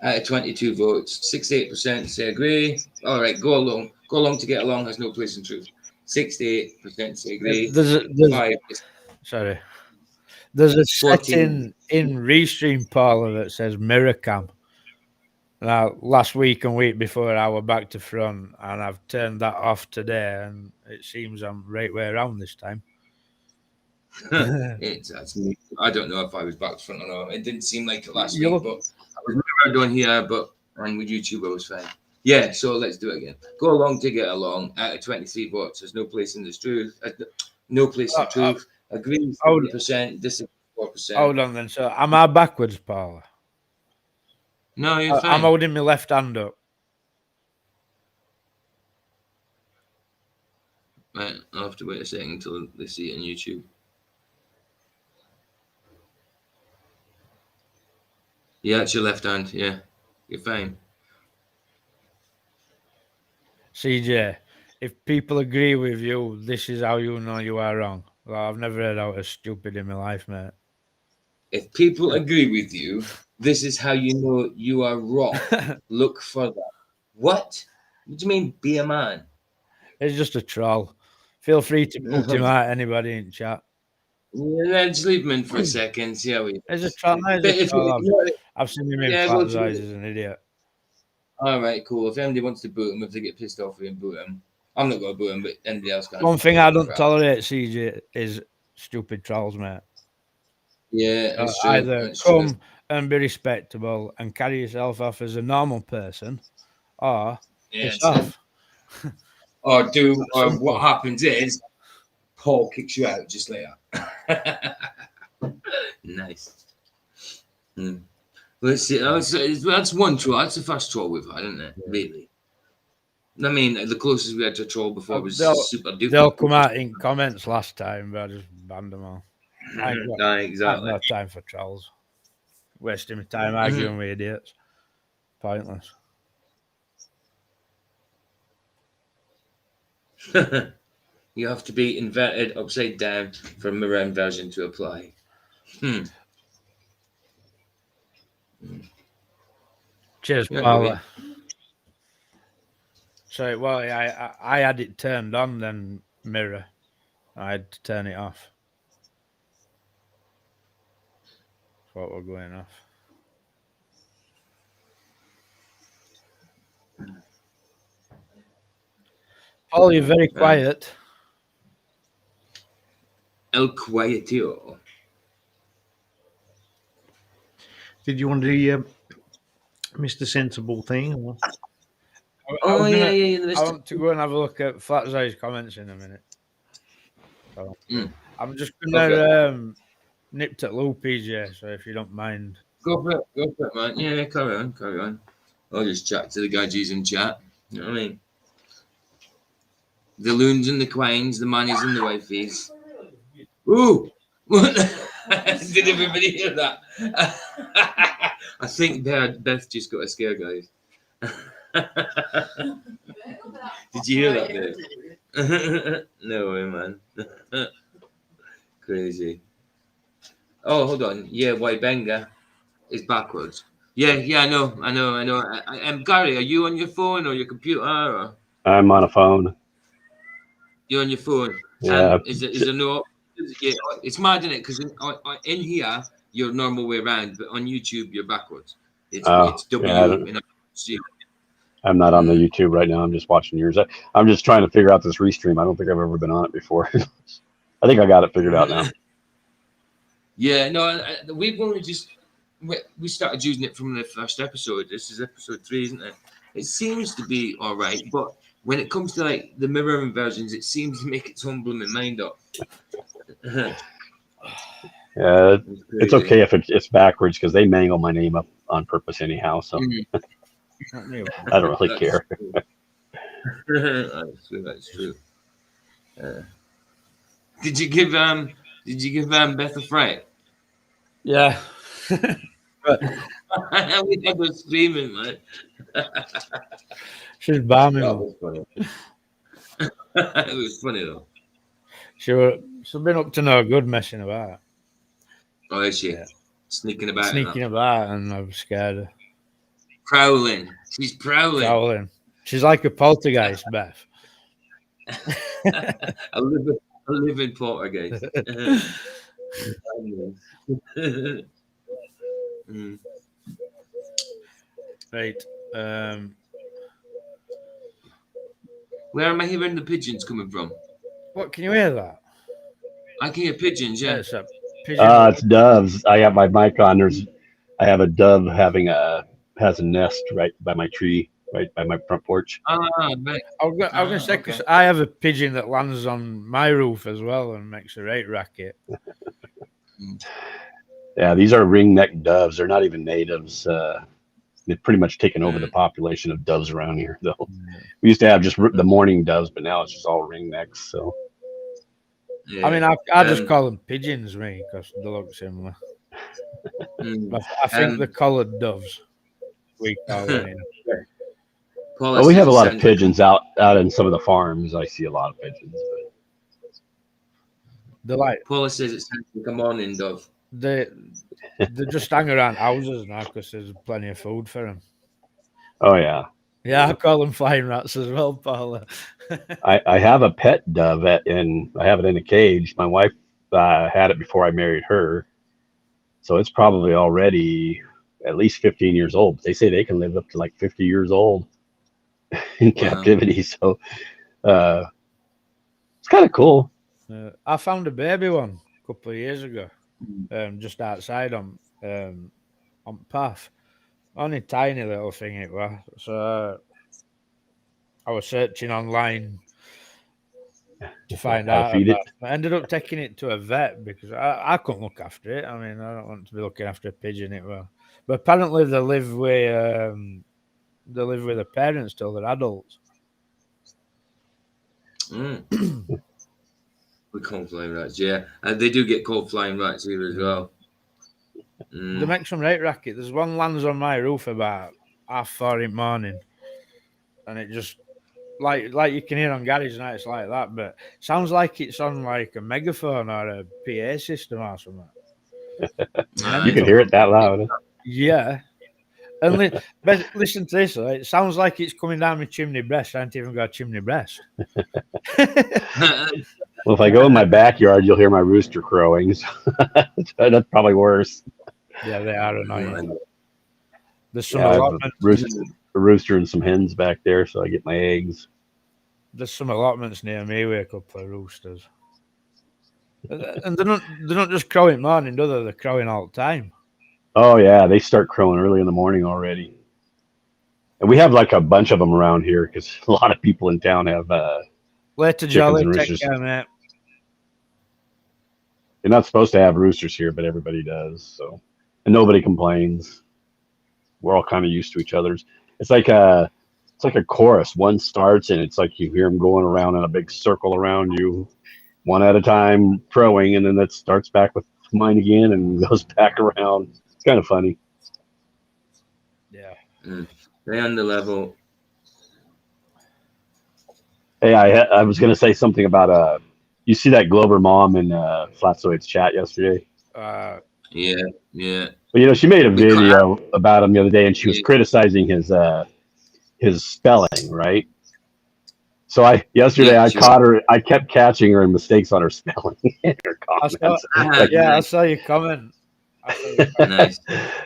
Out of 22 votes, 68% say agree. All right, go along. Go along to get along has no place in truth. 68% say agree. There's 5 sorry. There's a 14. setting in Restream Parlour that says mirror cam. Now, last week and week before, I were back to front, and I've turned that off today, and it seems I'm right way around this time. That's me. I don't know if I was back to front or not. It didn't seem like it last You week, look- but I was never doing here, but and with YouTube, I was fine. Yeah, so let's do it again. Go along to get along. Out of 23 votes, there's no place in the truth. No place in truth. Agree 30%, disagree 4%. Hold on then. So, am I backwards, Paula? No, you're fine. I'm holding my left hand up. Right, I'll have to wait a second until they see it on YouTube. Yeah, it's your left hand. Yeah, you're fine. CJ, if people agree with you, this is how you know you are wrong. Well, I've never heard out as stupid in my life, mate. If people agree with you, this is how you know you are wrong. Look further. What? What do you mean, be a man? It's just a troll. Feel free to put him out, anybody in chat. Yeah, let's leave him in for a second. See how we. It's a troll. No, But it's a if troll. you- I've seen him in Yeah, flat go eyes to- as an idiot. All right, cool. If anybody wants to boot him, if they get pissed off with him, boot him. I'm not going to boot him, but anybody else can. One thing I don't tolerate, CJ, is stupid trolls, mate. Yeah, that's true. Either That's true. come and be respectable and carry yourself off as a normal person, or Yeah, piss that's it. off. Or Simple. what happens is Paul kicks you out just later. Nice. Let's see. That's one troll. That's the first troll we've had, isn't it? Really. I mean, the closest we had to a troll before was super duper. They'll come out in comments last time, but I just banned them all. I ain't got- Nah, I have exactly. no time for trolls. Wasting my time arguing with idiots. Pointless. You have to be inverted upside down for mirror inversion to apply. Cheers, Yeah, Paula. So, well, I had it turned on, then mirror. I had to turn it off. What we're going off. Paul, you're very quiet. El Quietio. Did you want to do Mr. Sensible thing? Or? Oh, yeah. I want to go and have a look at Flatzai's comments in a minute. So, I'm just going to nip to Lou, PJ, so if you don't mind. Go for it, man. Yeah, carry on. I'll just chat to the gadgets in chat. You know what I mean? The loons and the quines, the manies and the wifeys. Ooh! What? Did everybody hear that? I think Beth just got a scare, guys. Did you hear that, Beth? No way, man. Crazy. Oh, hold on. Yeah, Waibenga is backwards. Yeah, I know. Gary, are you on your phone or your computer? Or I'm on a phone. you're on your phone? Yeah. Is there no? Yeah, it's mad, isn't it? Because in here you're normal way around, but on YouTube you're backwards. It's W. yeah, C. I'm not on the YouTube right now. I'm just watching yours. I'm just trying to figure out this restream. I don't think I've ever been on it before. I think I got it figured out now. Yeah, no, we've only just we started using it from the first episode. This is episode 3, isn't it? It seems to be all right, but when it comes to like the mirror inversions, it seems to make its own blooming mind up. Yeah, it's okay if it's backwards because they mangle my name up on purpose anyhow. So I don't really care. That's true. Did you give Beth a fright? Yeah. We had her screaming, man. She's balming. That was funny. It was funny though. She's been up to no good messing about. Oh, is she? Yeah. Sneaking about. Sneaking about, and I'm scared her. Prowling. She's prowling. Prowling. She's like a poltergeist, Beth. a living poltergeist. Mm. Right. Where am I hearing the pigeons coming from? What, can you hear that? I can hear pigeons, yeah. It's a pigeon. It's doves. I have my mic on. I have a dove has a nest right by my tree, right by my front porch. Ah, right. I was going to say, because I have a pigeon that lands on my roof as well and makes a right racket. Yeah, these are ring-necked doves. They're not even natives. They've pretty much taken over the population of doves around here, though. We used to have just the mourning doves, but now it's just all ringnecks. So, Yeah. I mean, I just call them pigeons, me, because they look similar. I think they're coloured doves. We call them. Well, we have a lot of pigeons out in some of the farms. I see a lot of pigeons. They're like, Paula says it's time to come on in, dove. They just hang around houses now because there's plenty of food for them. Oh yeah. Yeah, I call them flying rats as well, Paula. I have a pet dove and I have it in a cage. My wife had it before I married her, so it's probably already at least 15 years old. But they say they can live up to like 50 years old in captivity. So it's kind of cool. I found a baby one a couple of years ago. Just outside on path, only tiny little thing it was. So I was searching online to find out. Feed it. I ended up taking it to a vet because I couldn't look after it. I mean, I don't want to be looking after a pigeon. It well, but apparently they live with their parents till they're adults. With cold flying rats, yeah. And they do get cold flying rats here as well. They make some right racket. There's one lands on my roof about 4:30 in the morning. And it just, like you can hear on Gary's nights like that, but it sounds like it's on like a megaphone or a PA system or something. You can hear it that loud. Yeah. And listen to this, it sounds like it's coming down my chimney breast. I haven't even got a chimney breast. Well, if I go in my backyard, you'll hear my rooster crowing. So that's probably worse. Yeah, they are annoying. There's some allotments. A rooster and some hens back there, so I get my eggs. There's some allotments near me with a couple of roosters. And they're not just crowing morning, do they? They're crowing all the time. Oh, yeah. They start crowing early in the morning already. And we have like a bunch of them around here because a lot of people in town have Later, Jolly. Take care, mate. You're not supposed to have roosters here, but everybody does. So, and nobody complains. We're all kind of used to each other's. It's like a chorus. One starts, and it's like you hear them going around in a big circle around you, one at a time, crowing, and then that starts back with mine again and goes back around. It's kind of funny. Yeah. They're on the level. Hey, I was going to say something about you see that Glover mom in Flatzoid's chat yesterday? Yeah. Well, she made a video about him the other day, and she was criticizing his spelling, right? So I caught her. I kept catching her in mistakes on her spelling in her comments. I saw your comment. Nice.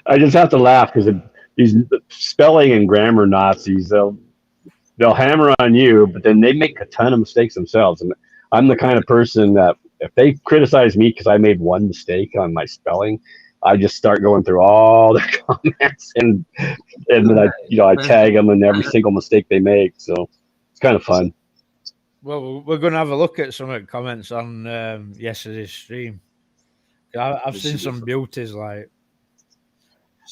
I just have to laugh because these spelling and grammar Nazis, they'll hammer on you, but then they make a ton of mistakes themselves. And I'm the kind of person that if they criticize me because I made one mistake on my spelling, I just start going through all the comments and then I tag them in every single mistake they make. So it's kind of fun. Well, we're going to have a look at some of the comments on yesterday's stream. I've seen some beauties like.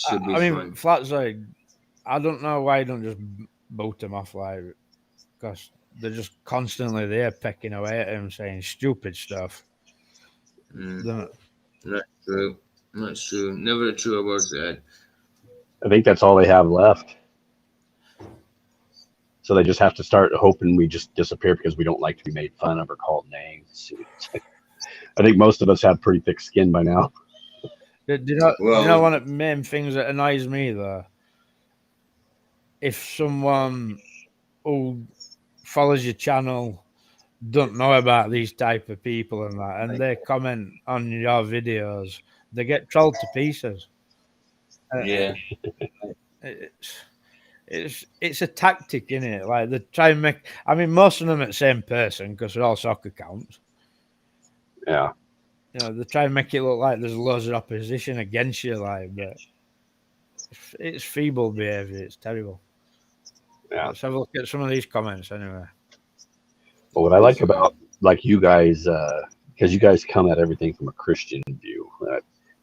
I mean, Flatzoid, I don't know why you don't just boot them off, like, because they're just constantly there pecking away at him, saying stupid stuff. Not true. That's true. Never a truer word said. I think that's all they have left. So they just have to start hoping we just disappear because we don't like to be made fun of or called names. I think most of us have pretty thick skin by now. You know one of the main things that annoys me, though? if someone who follows your channel don't know about these type of people and that, and they comment on your videos, they get trolled to pieces. Yeah. It's a tactic, isn't it? Like they try and make. I mean, most of them are the same person because they're all soccer accounts. Yeah. You know, they try and make it look like there's loads of opposition against you, like, but it's feeble behavior. It's terrible. Yeah. Let's have a look at some of these comments anyway. But what I like about like you guys, because you guys come at everything from a Christian view,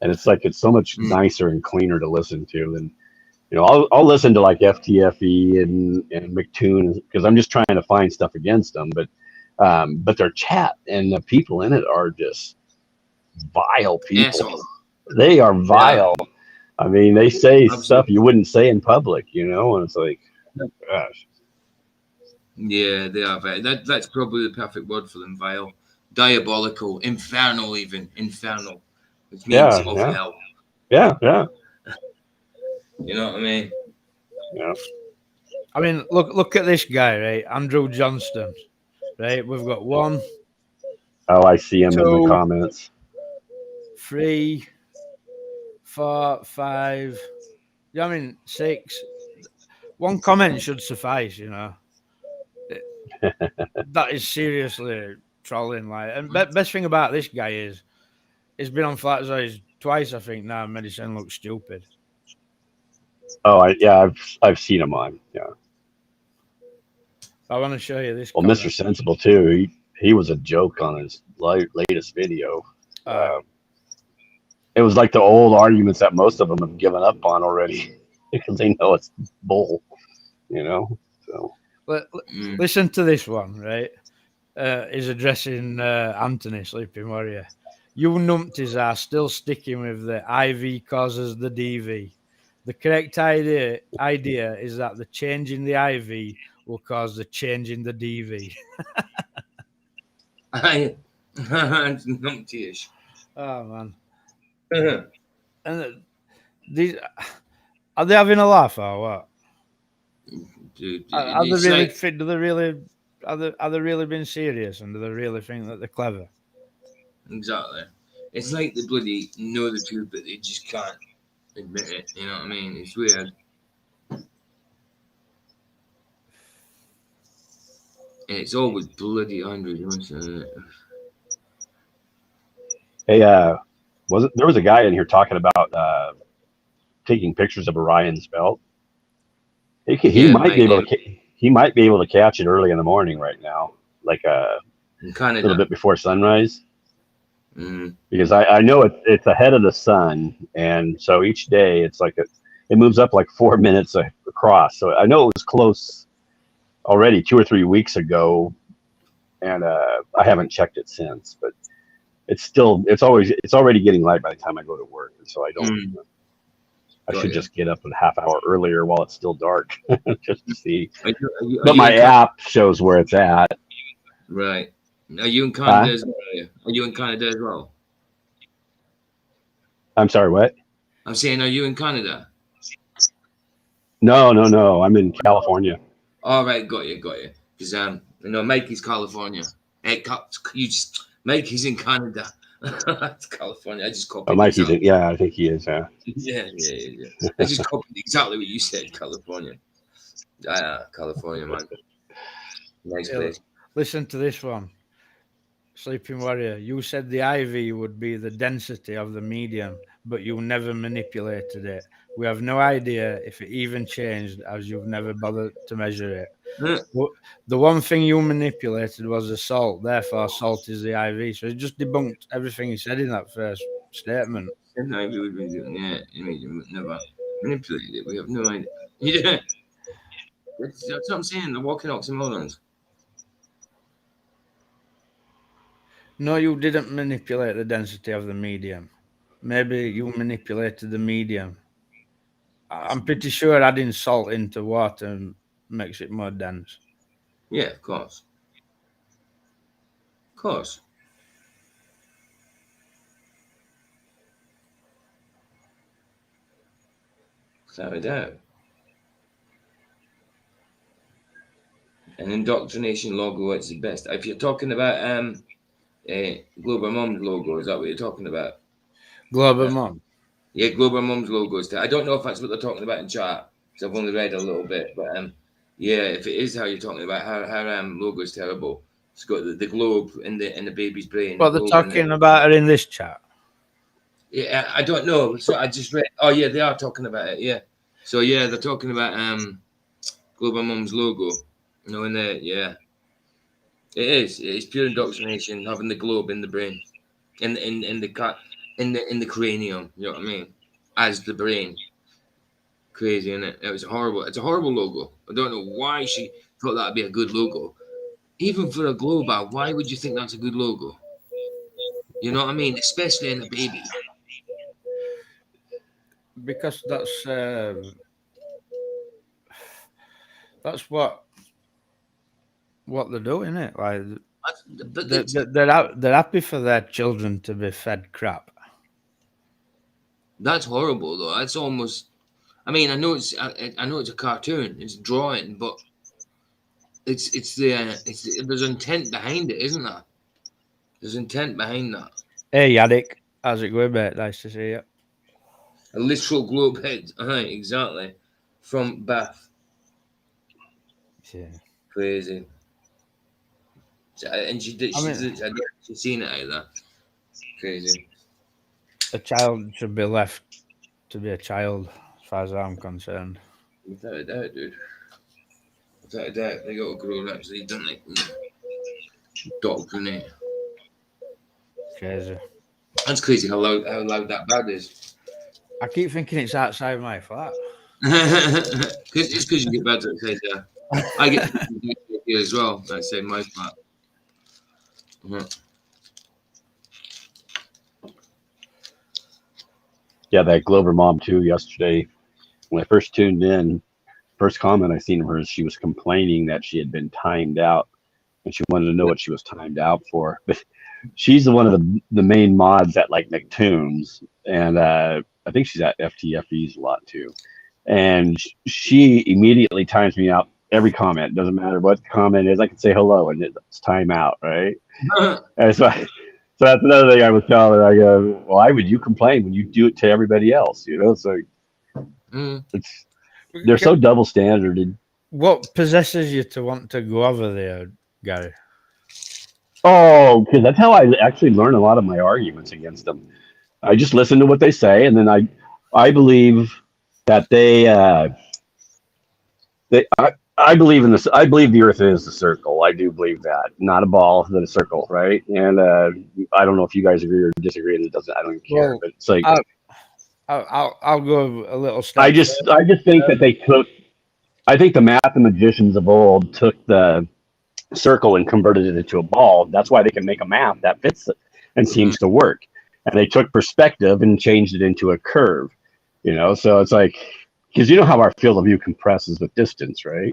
and it's so much nicer and cleaner to listen to than, you know, I'll listen to like FTFE and McToon because I'm just trying to find stuff against them, but their chat and the people in it are just vile people. Assholes. They are vile. Yeah. I mean, they say Absolutely. stuff you wouldn't say in public, you know, and it's like, gosh. Yeah, they are vile. That's probably the perfect word for them. Vile, diabolical, infernal, even infernal, which means of hell. Yeah, yeah. You know what I mean? Yeah. I mean, look at this guy, right? Andrew Johnston, right? We've got 1, Oh, I see him in 2, the comments. 3, 4, 5. Yeah, I mean 6. One comment should suffice, you know. That is seriously trolling. Like, and best thing about this guy is he's been on Flat Zoys twice, I think. Now, medicine looks stupid. Oh, I've seen him on. Yeah. I want to show you this. Well, Mr. Sensible too. He was a joke on his latest video. It was like the old arguments that most of them have given up on already because they know it's bull. You know. So. Listen to this one, right? He's addressing Anthony, Sleeping Warrior. You numpties are still sticking with the IV causes the DV. The correct idea is that the change in the IV will cause the change in the DV. Numpty-ish. Oh man! And these are they having a laugh or what? Dude, Are they really? Do they really? Are they really being serious, and do they really think that they're clever? Exactly. It's like they bloody know the truth, but they just can't admit it. You know what I mean? It's weird. And it's always bloody Andrew Johnson. Hey, there was a guy in here talking about taking pictures of Orion's belt. He might be able to catch it early in the morning right now, like a little bit before sunrise. Because I know it's ahead of the sun, and so each day it's like it moves up like 4 minutes across. So I know it was close already 2 or 3 weeks ago, and I haven't checked it since. But it's already getting light by the time I go to work, and so I don't. I should just get up a half hour earlier while it's still dark, just to see. But my app shows where it's at. Right. Are you in Canada as well? Are you in Canada as well? I'm sorry, what? I'm saying, are you in Canada? No. I'm in California. All right, got you. Because Mikey's California. Mikey's in Canada. It's California. I just copied. Oh, Mikey's in, yeah, I think he is. Yeah. Yeah. I just copied exactly what you said. California. California, man. Nice place. Listen to this one. Sleeping Warrior, you said the IV would be the density of the medium, but you never manipulated it. We have no idea if it even changed, as you've never bothered to measure it. The one thing you manipulated was the salt, therefore salt is the IV. So it just debunked everything he said in that first statement. No, we would be doing, never manipulated it. We have no idea. Yeah. That's what I'm saying, the walking oxymorons. No, you didn't manipulate the density of the medium. Maybe you manipulated the medium. I'm pretty sure adding salt into water makes it more dense. Yeah, of course. Without a doubt. An indoctrination logo, it's the best. If you're talking about Global Mums logo, is that what you're talking about? Global Mum. Yeah, Global Mums logos. I don't know if that's what they're talking about in chat, because I've only read a little bit. But yeah, if it is how you're talking about, her logo is terrible. It's got the globe in the baby's brain. What they're talking about her in this chat. Yeah, I don't know. So I just read. Oh yeah, they are talking about it. Yeah. So yeah, they're talking about Global Mums logo. You know, in there, yeah. It is. It's pure indoctrination, having the globe in the brain, in the cranium. You know what I mean? As the brain. Crazy, isn't it? It was horrible. It's a horrible logo. I don't know why she thought that'd be a good logo. Even for a global, why would you think that's a good logo? You know what I mean? Especially in a baby. Because that's what they're doing, it like But they're happy for their children to be fed crap. that's horrible, though. That's almost. I mean, I know it's a cartoon. It's drawing, but it's there's intent behind it, isn't there? There's intent behind that. Hey, Yannick, how's it going, mate? Nice to see you. A literal globe head. Exactly. From Bath. Yeah. Crazy. And she's seen it either. Crazy. A child should be left to be a child, as far as I'm concerned. Without a doubt, dude. Without a doubt, they got to grow up, so they don't like indoctrinate. Crazy. That's crazy how loud that bad is. I keep thinking it's outside my flat. It's because you get better at it, yeah. I get here as well. I say my flat. Yeah, that Glover mom too. Yesterday, when I first tuned in, first comment I seen of hers, she was complaining that she had been timed out, and she wanted to know what she was timed out for. But she's one of the main mods at like Nicktoons, and I think she's at FTFEs a lot too. And she immediately times me out every comment. Doesn't matter what the comment is, I can say hello and it's time out, right? And so that's another thing I was telling her. I go, why would you complain when you do it to everybody else? You know, so they're so double standarded. What possesses you to want to go over there, Gary? Oh, because that's how I actually learn a lot of my arguments against them. I just listen to what they say, and then I believe that I believe in this. I believe the Earth is a circle. I do believe that, not a ball, but a circle, right? And I don't know if you guys agree or disagree. It doesn't. I don't even care. Well, but it's like I'll go a little step. I just think that they took. I think the mathematicians of old took the circle and converted it into a ball. That's why they can make a map that fits it and seems to work. And they took perspective and changed it into a curve. You know, so it's like, because you know how our field of view compresses with distance, right?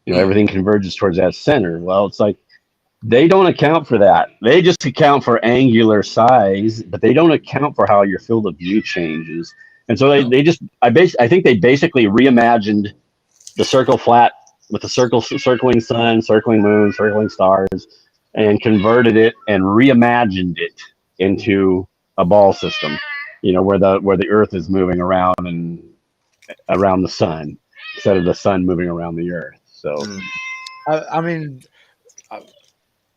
You know, everything converges towards that center. Well, it's like they don't account for that. They just account for angular size, but they don't account for how your field of view changes. And so I think they basically reimagined the circle flat with the circling sun, circling moon, circling stars, and converted it and reimagined it into a ball system. You know, where the Earth is moving around and around the sun instead of the sun moving around the Earth. So, I mean,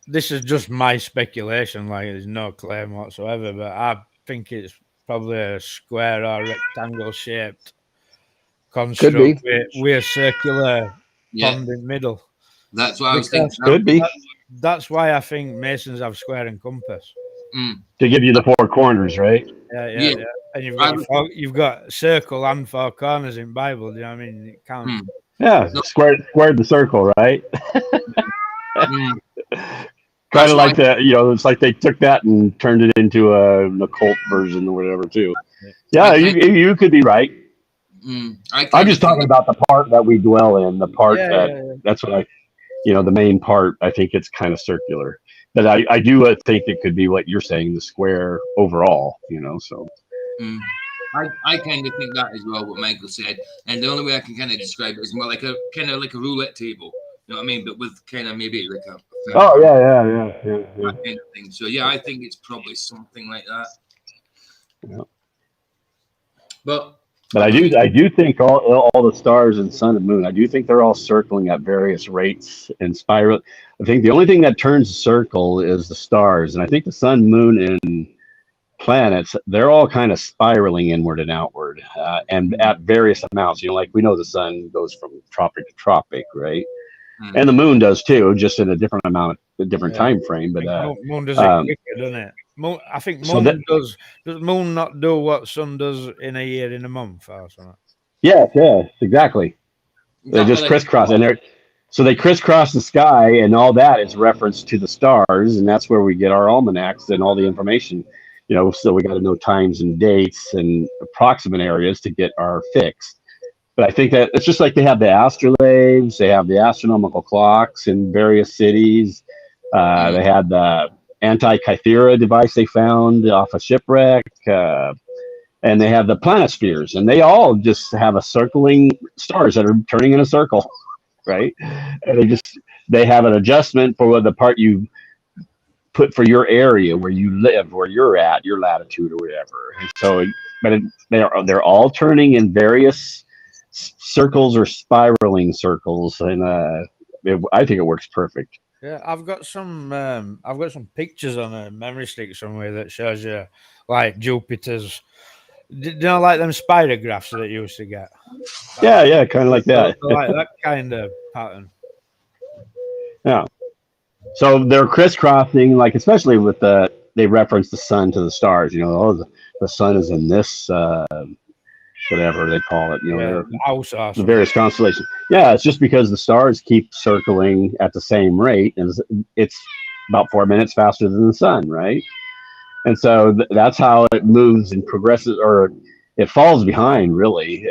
this is just my speculation. Like, there's no claim whatsoever, but I think it's probably a square or rectangle shaped construct with a circular pond in the middle. That's what I was thinking. Could be. That's why I think Masons have square and compass. To give you the four corners, right? Yeah. And you've got circle and four corners in Bible. Do you know what I mean? It counts. Yeah, squared the circle, right? Kind of like that, you know. It's like they took that and turned it into an occult version or whatever, too. Yeah, you could be right. I'm just talking about the part that we dwell in. The part that's what the main part. I think it's kind of circular. But I do think it could be what you're saying, the square overall, you know, so. I kind of think that as well, what Michael said. And the only way I can kind of describe it is more like a roulette table. You know what I mean? But with kind of maybe like a Oh yeah. that kind of thing. So yeah, I think it's probably something like that. Yeah. But I do think all the stars and sun and moon, I do think they're all circling at various rates and spiral. I think the only thing that turns the circle is the stars, and I think the sun, moon, and planets, they're all kind of spiraling inward and outward, and at various amounts. You know, like we know the sun goes from tropic to tropic, right? And the moon does too, just in a different amount, a different time frame. But moon does it quicker, doesn't it? Moon, I think moon does moon not do what sun does in a year, in a month or something? Yes, exactly. They just crisscross, and they crisscross the sky, and all that is reference to the stars, and that's where we get our almanacs and all the information. You know, so we got to know times and dates and approximate areas to get our fix. But I think that it's just like they have the astrolabes, they have the astronomical clocks in various cities. They had the Antikythera device they found off a shipwreck, and they have the planispheres, and they all just have a circling stars that are turning in a circle, right? And they have an adjustment for the part you put for your area where you live, where you're at, your latitude or whatever. And so, they're all turning in various circles or spiraling circles, and I think it works perfect. Yeah, I've got some pictures on a memory stick somewhere that shows you like Jupiter's. Do you know, like them spider graphs that you used to get? Yeah, kind of like that. Like that kind of pattern. Yeah. So they're crisscrossing, like especially with they reference the sun to the stars. You know, the sun is in this. Whatever they call it, you know, the various constellations. Yeah, it's just because the stars keep circling at the same rate, and it's about 4 minutes faster than the sun, right? And so that's how it moves and progresses, or it falls behind. Really,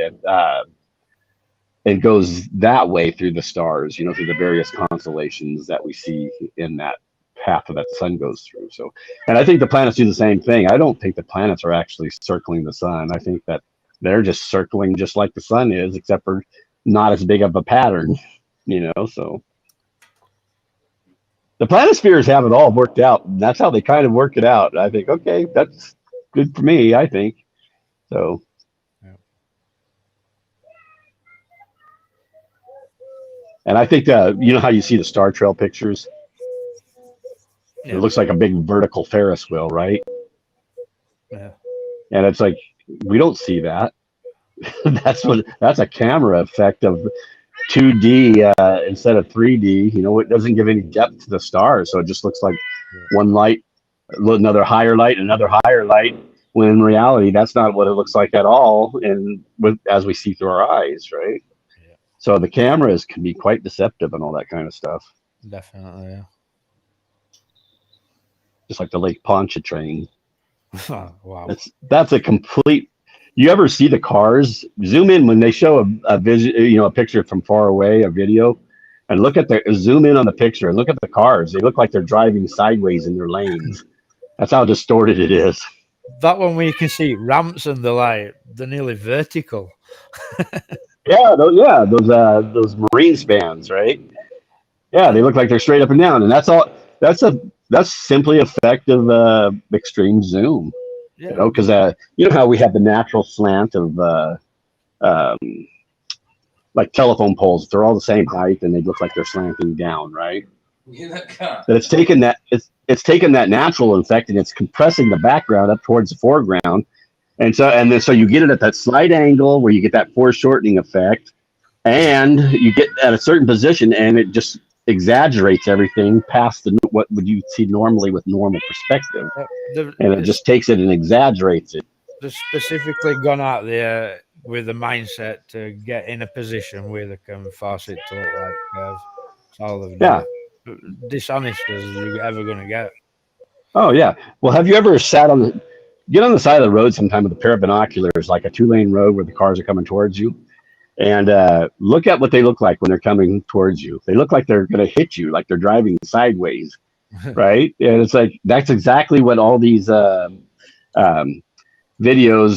it goes that way through the stars, you know, through the various constellations that we see in that path that the sun goes through. So, and I think the planets do the same thing. I don't think the planets are actually circling the sun. I think that they're just circling just like the sun is, except for not as big of a pattern, you know. So the planispheres have it all worked out. And that's how they kind of work it out. I think, okay, that's good for me, I think. So and I think you know how you see the star trail pictures? Yeah. It looks like a big vertical Ferris wheel, right? Yeah. And it's like, we don't see that. That's a camera effect of 2D instead of 3D. You know, it doesn't give any depth to the stars, so it just looks like one light, another higher light, another higher light. When in reality, that's not what it looks like at all. And as we see through our eyes, right? Yeah. So the cameras can be quite deceptive and all that kind of stuff. Definitely, yeah. Just like the Lake Pontchartrain. Wow. That's a complete. You ever see the cars? Zoom in when they show a vision, you know, a picture from far away, a video, and zoom in on the picture and look at the cars. They look like they're driving sideways in their lanes. That's how distorted it is. That one where you can see ramps and they're nearly vertical. Those marine spans, right? Yeah, they look like they're straight up and down, and that's simply effect of extreme zoom. Yeah. You know, because you know how we have the natural slant of like telephone poles. They're all the same height, and they look like they're slanting down, right? But it's taken that natural effect, and it's compressing the background up towards the foreground, and so you get it at that slight angle where you get that foreshortening effect, and you get at a certain position, and it just exaggerates everything past what would you see normally with normal perspective, and it just takes it and exaggerates it. They've specifically gone out there with the mindset to get in a position where they can force it to look like curves. That's all they've done. Yeah. Dishonest as you're ever going to get. Oh yeah. Well, have you ever get on the side of the road sometime with a pair of binoculars, like a 2-lane road where the cars are coming towards you? And look at what they look like when they're coming towards you. They look like they're going to hit you, like they're driving sideways, right? And it's like, that's exactly what all these videos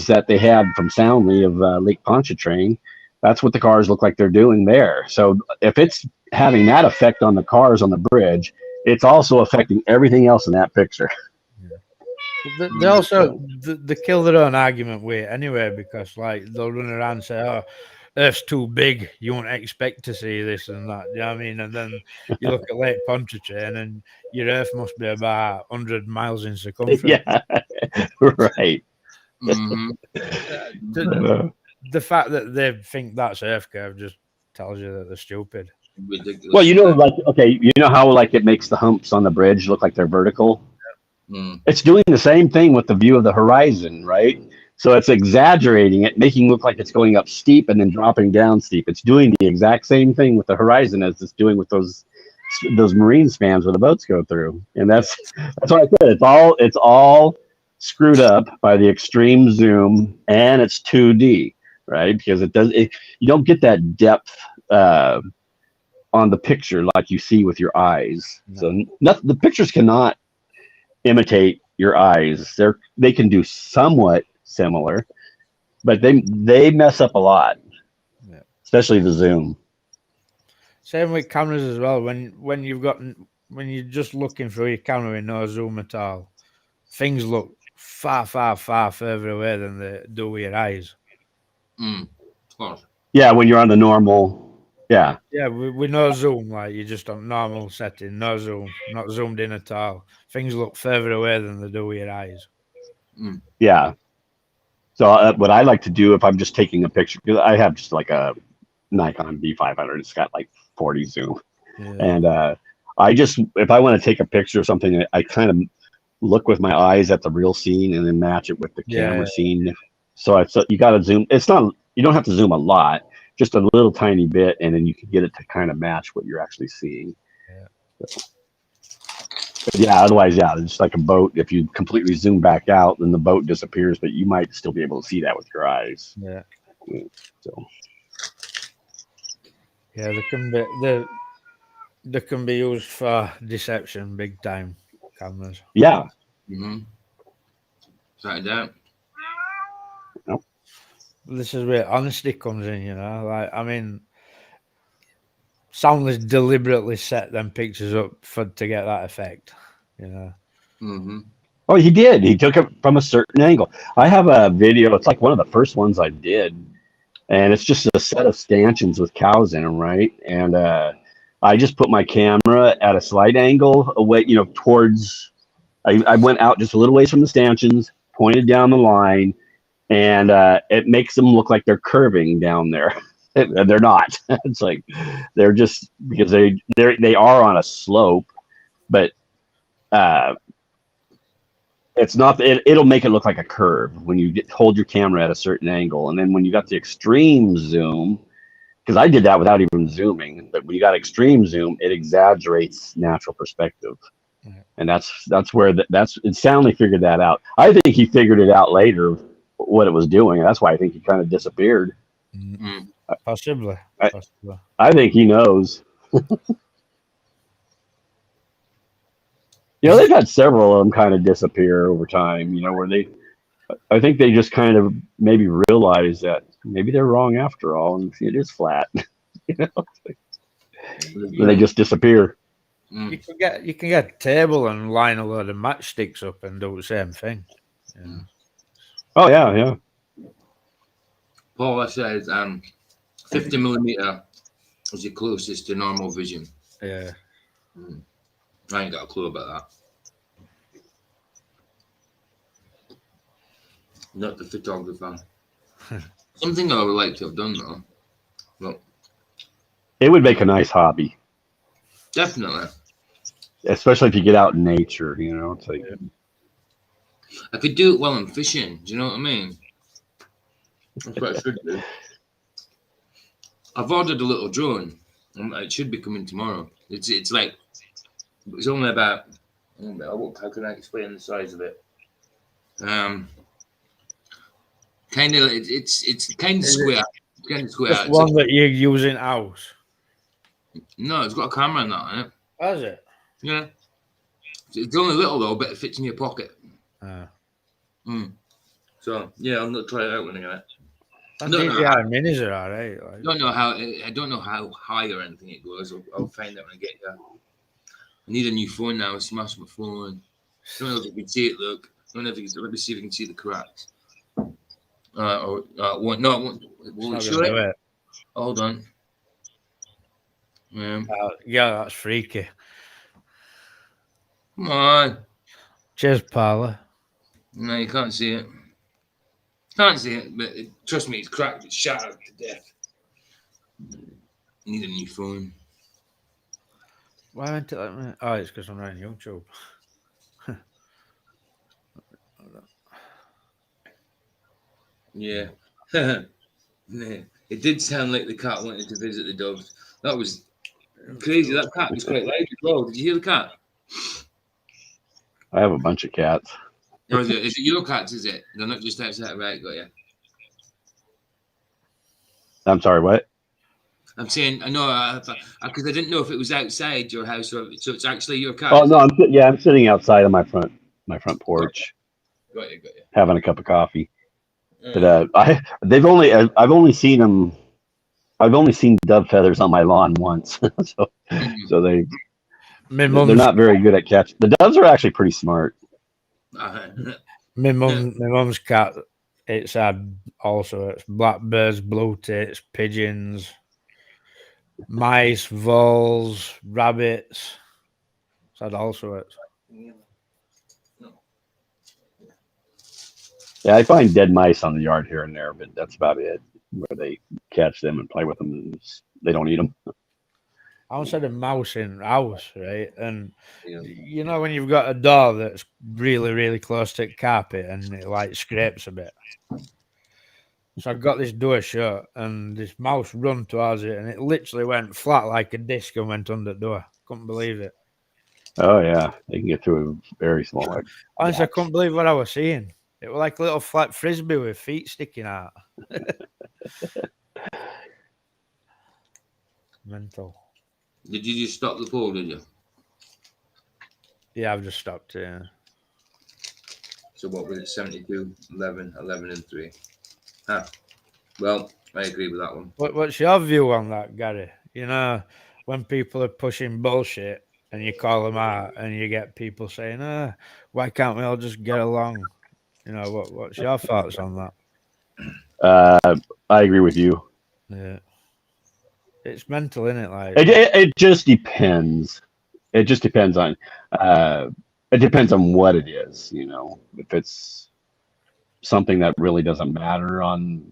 that they had from Soundly of Lake Pontchartrain, that's what the cars look like they're doing there. So if it's having that effect on the cars on the bridge, it's also affecting everything else in that picture. They also they kill their own argument with it anyway, because like they'll run around and say, "Oh, Earth's too big. You won't expect to see this and that." You know what I mean? And then you look at Lake Pontchartrain, and your Earth must be about 100 miles in circumference. Yeah, right. Mhm. The fact that they think that's Earth curve just tells you that they're stupid. Ridiculous. Well, you know, like, okay, you know how like it makes the humps on the bridge look like they're vertical? Mm. It's doing the same thing with the view of the horizon, right? So it's exaggerating it, making it look like it's going up steep and then dropping down steep. It's doing the exact same thing with the horizon as it's doing with those marine spans where the boats go through. And that's what I said. It's all screwed up by the extreme zoom, and it's 2D, right? Because you don't get that depth on the picture like you see with your eyes. No. So the pictures cannot imitate your eyes. They can do somewhat similar, but they mess up a lot, especially the zoom. Same with cameras as well. When you're just looking through your camera with no zoom at all, things look far further away than they do with your eyes. Of course. Yeah, when you're on the normal. Yeah. Yeah, with no zoom, like you're just on normal setting, no zoom, not zoomed in at all. Things look further away than they do with your eyes. Yeah. So what I like to do if I'm just taking a picture, because I have just like a Nikon D500, it's got like 40 zoom, and I just, if I want to take a picture of something, I kind of look with my eyes at the real scene and then match it with the camera scene. So you got to zoom. You don't have to zoom a lot, just a little tiny bit, and then you can get it to kind of match what you're actually seeing. Otherwise, it's like a boat. If you completely zoom back out, then the boat disappears, but you might still be able to see that with your eyes. They can be used for deception, big time cameras. Yeah. Mm-hmm. Without a doubt. Nope. This is where honesty comes in, you know. Like, I mean, Soundless deliberately set them pictures up to get that effect, you know. Mm-hmm. Oh, he did. He took it from a certain angle. I have a video. It's like one of the first ones I did, and it's just a set of stanchions with cows in them, right? And I just put my camera at a slight angle away, towards. I went out just a little ways from the stanchions, pointed down the line, and it makes them look like they're curving down there. They're not. It's like they're just, because they are on a slope, but it's not. It'll make it look like a curve when you hold your camera at a certain angle, and then when you got the extreme zoom, because I did that without even zooming, but when you got extreme zoom, it exaggerates natural perspective, and that's where Stanley figured that out. I think he figured it out later what it was doing, and that's why I think he kind of disappeared. Mm. Possibly. I think he knows. They've had several of them kind of disappear over time, where I think they just kind of maybe realize that maybe they're wrong after all, and it is flat. They just disappear. You can get a table and line a load of matchsticks up and do the same thing. Yeah. Oh yeah. Paula says 50 millimeter is the closest to normal vision. Yeah. I ain't got a clue about that. Not the photographer. Something I would like to have done though. Well, it would make a nice hobby. Definitely. Especially if you get out in nature, it's like. I could do it while I'm fishing. Do you know what I mean? That's what I should do. I've ordered a little drone. It should be coming tomorrow. It's only about. How can I explain the size of it? Kind of. It's kind of square. Kind of square. It's one that you're using house. No, it's got a camera in that on it. Has it? Yeah. It's only little though, but it fits in your pocket. So yeah, I'm gonna try it out when I get it. And No, no, DJI minis are alright. Like. I don't know how high or anything it goes. I'll find out when I get there. I need a new phone now. I smashed my phone. I don't know if you can see it. Look, I don't know if you can. Let me see if you can see the cracks. Will it show it? Hold on. Yeah, that's freaky. Come on. Cheers, Parla. No, you can't see it. Can't see it, but trust me, it's cracked. It's shattered to death. I need a new phone. Why won't it let me? Oh, it's because I'm on YouTube. Yeah. It did sound like the cat wanted to visit the dogs. That was crazy. That cat was quite loud as well. Did you hear the cat? I have a bunch of cats. Or is it your cats, is it? They're not just outside, right? Got you. I'm sorry, what? I'm saying, I know, because I didn't know if it was outside your house or so it's actually your cat. Oh no, I'm sitting outside on my front porch, Got you. having a cup of coffee. But I've only seen them. I've only seen dove feathers on my lawn once, so they're not very good at catching. The doves are actually pretty smart. My mum's cat. It's had also it's blackbirds, blue tits, pigeons, mice, voles, rabbits. It's had all sorts. Yeah, I find dead mice on the yard here and there, but that's about it. Where they catch them and play with them, and they don't eat them. I once had a mouse in house, right? And you know when you've got a door that's really, really close to the carpet and it like scrapes a bit. So I got this door shut and this mouse run towards it and it literally went flat like a disc and went under the door. Couldn't believe it. Oh yeah, they can get through a very small. Honestly, I couldn't believe what I was seeing. It was like a little flat frisbee with feet sticking out. Mental. Did you just stop the poll, did you? Yeah, I've just stopped it. Yeah. So what was it? 72, 11, 11 and 3. Well, I agree with that one. What's your view on that, Gary? You know, when people are pushing bullshit and you call them out and you get people saying, why can't we all just get along? You know, what's your thoughts on that? I agree with you. Yeah. It's mental, isn't it? Like it just depends. It just depends on it depends on what it is, you know. If it's something that really doesn't matter on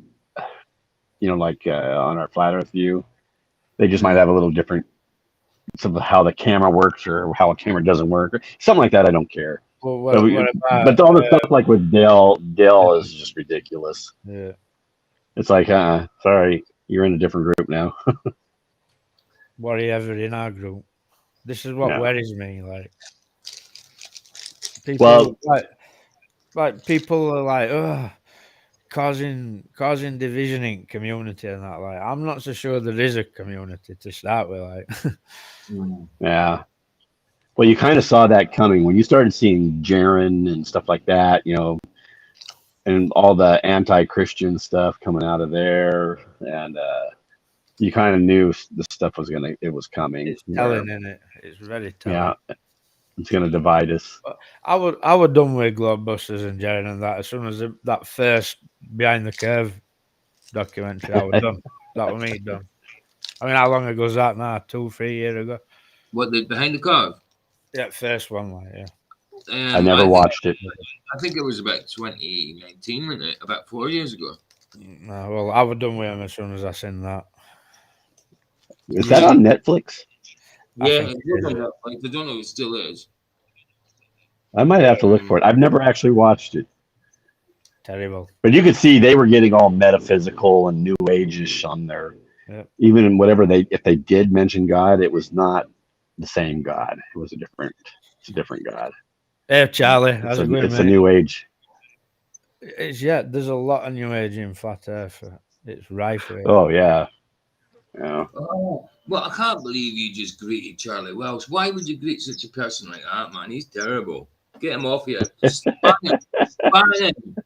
like on our flat earth view, they just might have a little different some of how the camera works or how a camera doesn't work or something like that. I don't care. Well, but all the stuff like with Dell is just ridiculous. Yeah. It's like, sorry, you're in a different group now. Were you ever in our group? This is what worries me. Like, people, like people are like, causing division in community and that. Like, I'm not so sure there is a community to start with. Like, yeah. Well, you kind of saw that coming when you started seeing Jaron and stuff like that, you know, and all the anti-Christian stuff coming out of there, and you kind of knew the stuff was coming. It's telling, isn't it? It's very telling. Yeah, it's gonna divide us. I would done with Globebusters and Jaron and that as soon as that first Behind the Curve documentary. I was done. That was me done. I mean, how long ago was that now? 2-3 years ago. What, the Behind the Curve? Yeah, first one, like, yeah. I never watched it. I think it was about 2019, wasn't it? About 4 years ago. No, well, I was done with him as soon as I seen that. Is that on Netflix? Yeah, it was on Netflix. I don't know if it still is. I might have to look for it. I've never actually watched it. Terrible. But you could see they were getting all metaphysical and new age-ish on there. Yep. Even in if they did mention God, it was not the same God. It was a different God. Hey, Charlie, how's it going, it's mate? a new age. There's a lot of new age in flat earth. It's rife with it. Oh yeah. Yeah. Oh, well, I can't believe you just greeted Charlie Wells. Why would you greet such a person like that, man? He's terrible. Get him off here. Just ban him.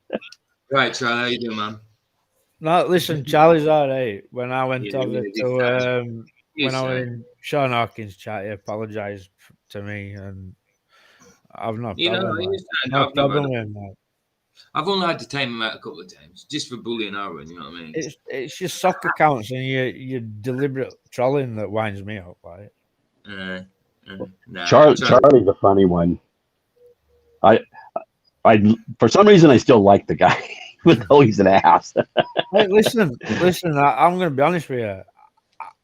Right, Charlie, how you doing, man? No, listen, Charlie's all right. When I went Yeah, over really to good when I was Yes, in Sean Hawkins chat, he apologised to me, and I've no you know, problem. I Like, understand. no I've never had problem a, with him. Like. I've only had to time him out a couple of times, just for bullying Aaron. You know what I mean? It's your soccer counts and your deliberate trolling that winds me up. Like, Nah, Charlie's a funny one. I for some reason I still like the guy, even though he's an ass. hey, listen. I'm going to be honest with you.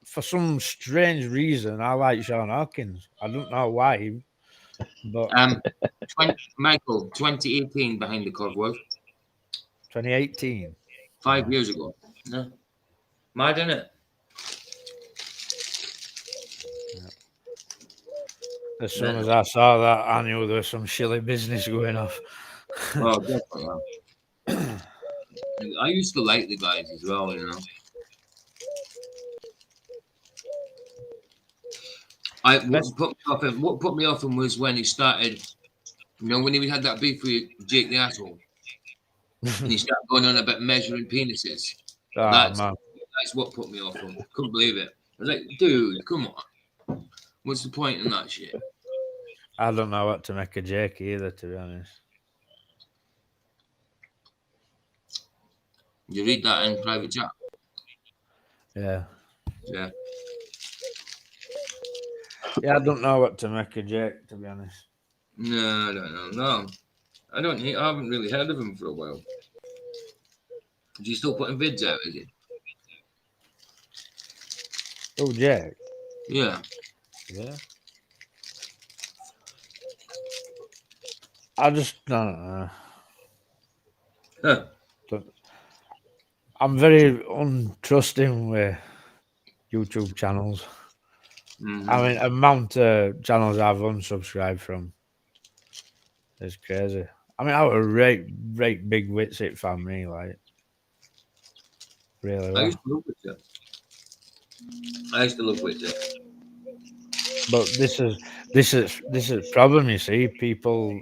For some strange reason, I like Sean Hawkins. I don't know why, but Michael, 2018 behind the curve was 2018. 5 years ago. No, mad isn't it? As soon as I saw that, I knew there was some shilly business going off. Oh, definitely. Yeah. I used to like the guys as well, you know. What put me off him was when he started, you know, when he had that beef with Jake the Asshole, and he started going on about measuring penises. Oh, That's man. what put me off him. Couldn't believe it. I was like, dude, come on. What's the point in that shit? I don't know what to make of Jake either, to be honest. You read that in private chat. Yeah. Yeah. Yeah, I don't know what to make of Jake, to be honest. No, I don't know. No, I haven't really heard of him for a while. Is he still putting vids out? Is he? Oh, Jake. Yeah. Yeah. I just don't know. Huh. I'm very untrusting with YouTube channels. Mhm. I mean, amount of channels I've unsubscribed from is crazy. I mean, I was right big Witsit fan, me, like. Really I well. used to love it. I used to love it. But this is problem, you see. People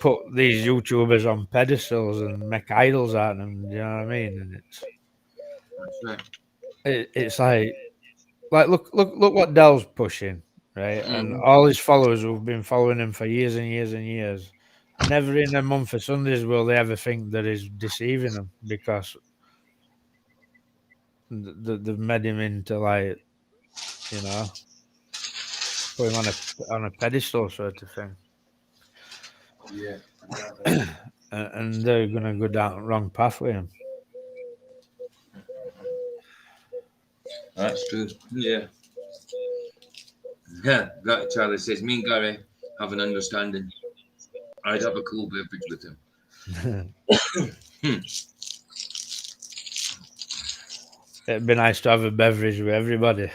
put these YouTubers on pedestals and make idols out of them, you know what I mean? And That's right. it's like look what Dell's pushing, right? And all his followers who've been following him for years and years and years, never in a month for Sundays will they ever think that he's deceiving them, because they've made him into, like, you know, put him on a pedestal sort of thing. Yeah. And they're gonna go down the wrong path with him. That's true. Yeah. Yeah. Charlie says, me and Gary have an understanding. I'd have a cool beverage with him. It'd be nice to have a beverage with everybody.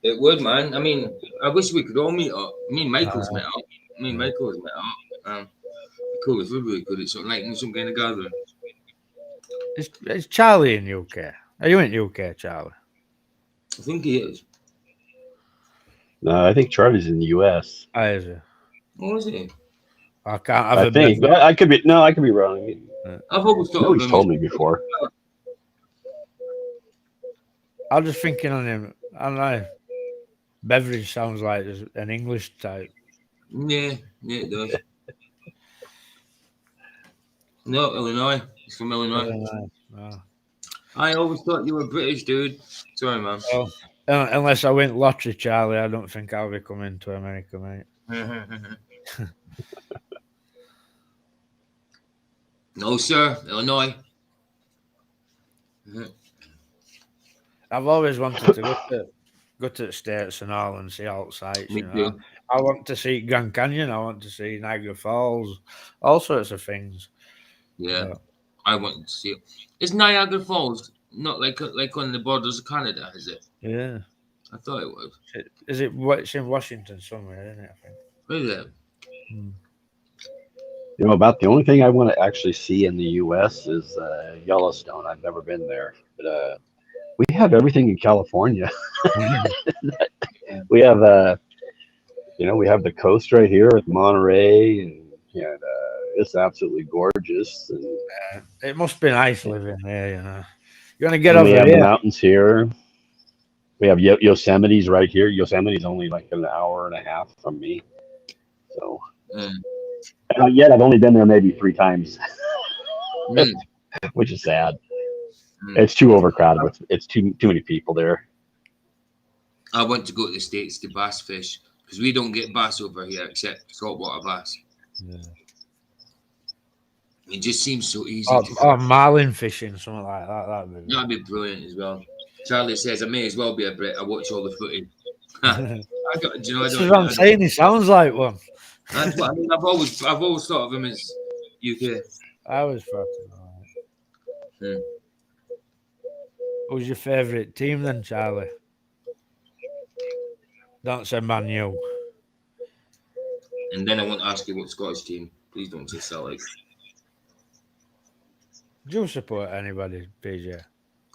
It would, man. I mean, I wish we could all meet up. Me and Michael's met up. Me and Michael's met up. Cool if we really could. It's like some kind of gathering. Is Charlie in UK? Are you in UK, Charlie? I think he is. No, I think Charlie's in the U.S. Is he? What is he? I can't have I a think. beverage. I could be. No, I could be wrong. I've always thought No, of he's him told as- me before. I'm just thinking on him. I don't know. Beverage sounds like an English type. Yeah, it does. No, Illinois. He's from Illinois. No. I always thought you were British, dude. Sorry, man. Well, unless I win lottery, Charlie, I don't think I'll be coming to America, mate. No, sir. Illinois. I've always wanted to go to the States and all and see all the sites. Me You know? too. I want to see Grand Canyon. I want to see Niagara Falls. All sorts of things. Yeah, I want to see it. Is Niagara Falls not like on the borders of Canada? Is it? Yeah. I thought it was. Is it? It's in Washington somewhere, isn't it? I think. Is it? You know, about the only thing I want to actually see in the U.S. is Yellowstone. I've never been there, but we have everything in California. We have, we have the coast right here with Monterey, and It's absolutely gorgeous. And It must be nice living there, you know. You want to get we over have the here? mountains here. We have Yosemite's right here. Yosemite's only like an hour and a half from me. So, Mm. and yet I've only been there maybe 3 times, Mm. which is sad. Mm. It's too overcrowded. It's too many people there. I want to go to the States to bass fish because we don't get bass over here except saltwater bass. Yeah. It just seems so easy. Or marlin fishing, something like that. That'd be brilliant as well. Charlie says I may as well be a Brit. I watch all the footage. That's I what I'm saying. He sounds like one. That's what I mean. I've always thought of him as UK. I was fucking alright. Hmm. Who's your favourite team then, Charlie? Don't say Man U. And then I want to ask you what Scottish team. Please don't say Celtic. Do you support anybody, PJ?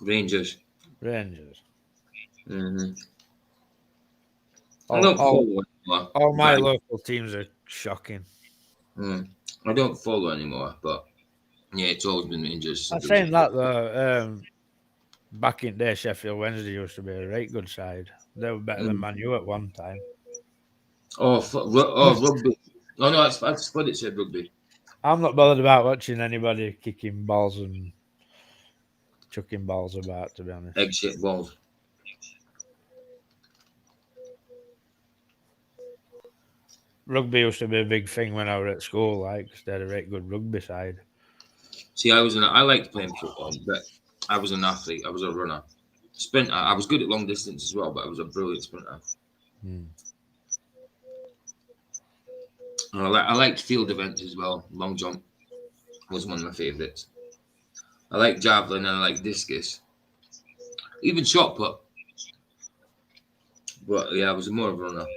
Rangers. Rangers. Mm-hmm. All my local teams are shocking. I don't follow anymore, but yeah, it's always been Rangers. I'm saying that though. Back in the day, Sheffield Wednesday used to be a right good side. They were better than Man U at one time. Rugby. Oh no, I thought it said rugby. I'm not bothered about watching anybody kicking balls and chucking balls about, to be honest. Egg shit balls. Rugby used to be a big thing when I was at school, like, 'cause they had a right good rugby side. See, I liked playing football, but I was an athlete. I was a runner. Sprinter. I was good at long distance as well, but I was a brilliant sprinter. And I liked field events as well. Long jump was one of my favourites. I like javelin and I like discus. Even shot put. But yeah, I was more of a runner.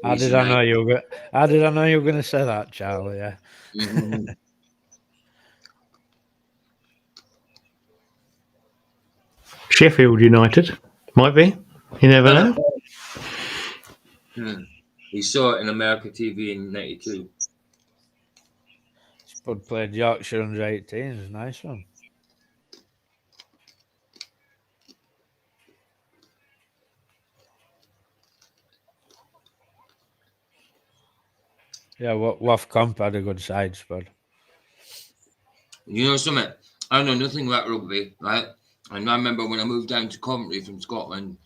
How did I know you were going to say that, Charlie? Yeah. Mm-hmm. Sheffield United might be. You never know. He saw it in America TV in '92. Spud played Yorkshire under 18s. Nice one. Yeah, Waff Comp had a good side, Spud. You know something? I know nothing about rugby, right? And I remember when I moved down to Coventry from Scotland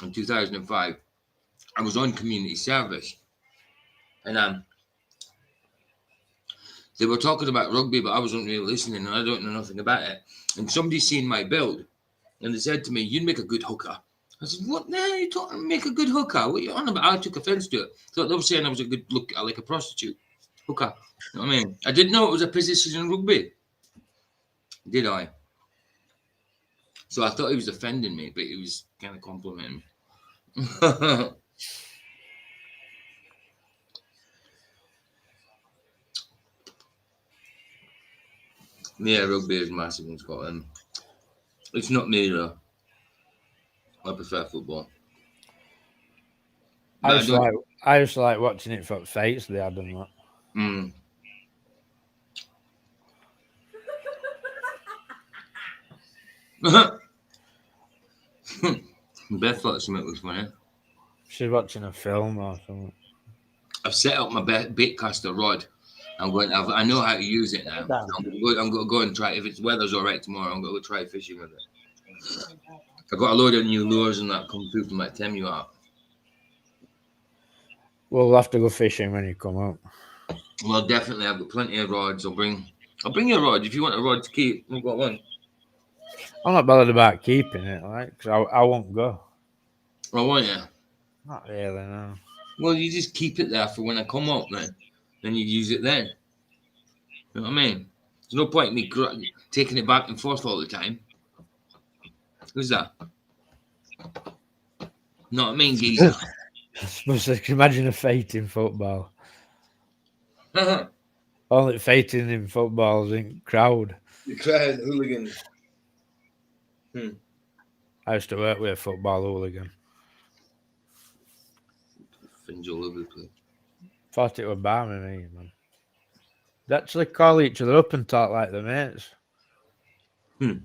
in 2005, I was on community service. And they were talking about rugby, but I wasn't really listening and I don't know nothing about it. And somebody seen my build and they said to me, "You'd make a good hooker." I said, "What? No, you talking make a good hooker? What are you on about?" I took offense to it. So they were saying I was a good look, like a prostitute hooker. You know what I mean? I didn't know it was a position in rugby. Did I? So I thought he was offending me, but he was kind of complimenting me. Yeah, rugby is massive in Scotland. It's not me though. I prefer football. I used to like watching it for fights they had and that. Beth thought something was funny. She's watching a film or something. I've set up my baitcaster rod. I know how to use it now. So I'm going to go and try. If it's weather's all right tomorrow, I'm going to go try fishing with it. I've got a load of new lures and that come through from that Temu app. We'll have to go fishing when you come out. Well, definitely. I've got plenty of rods. I'll bring you a rod if you want a rod to keep. I've got one. I'm not bothered about keeping it, like, because I won't go. Oh, won't you? Not really, no. Well, you just keep it there for when I come up, then you use it then. You know what I mean? There's no point in me taking it back and forth all the time. Who's that? Know what I mean, geezer? I suppose I can imagine a fight in football. Only fighting in football is in crowd. The crowd, hooligans. I used to work with a football hooligan. Fins all over the place. Thought it was balmy, me, man. They actually call each other up and talk like the mates. Hmm.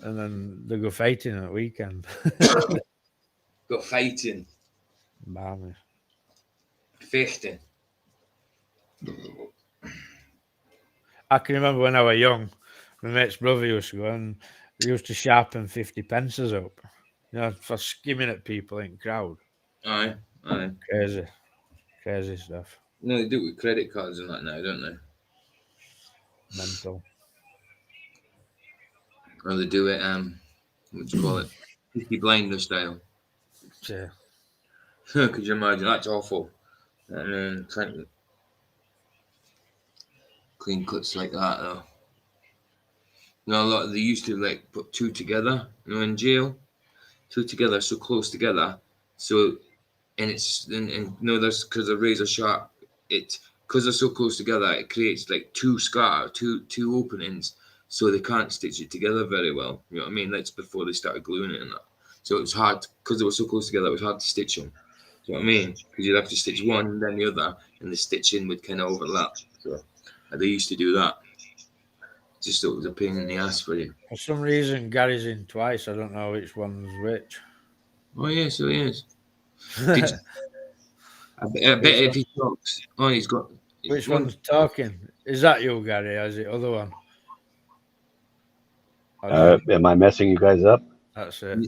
And then they go fighting at the weekend. Got fighting, Balmy. fechten. I can remember when I was young, my mate's brother used to go and he used to sharpen 50 pences up, for skimming at people in crowd. Aye. Crazy stuff. No, they do it with credit cards and that now, don't they? Mental. Or they do it, what do you call it? Peaky Blinder style. Yeah. Could you imagine? That's awful. And then trying to clean cuts like that, though. A lot of they used to like put two together, in jail, two together, so close together. So, and it's there's because they're razor sharp. Because they're so close together, it creates like two openings, so they can't stitch it together very well. You know what I mean? That's before they started gluing it and that. So it was hard because they were so close together. It was hard to stitch them. You know what I mean? Because you'd have to stitch one and then the other, and the stitching would kind of overlap. So they used to do that. Just thought it was a pain in the ass for you. For some reason, Gary's in twice. I don't know which one's which. Oh yeah, so he is. I bet if he talks, he's got. Which one's talking? Is that you, Gary, or is it other one? Am I messing you guys up? That's it.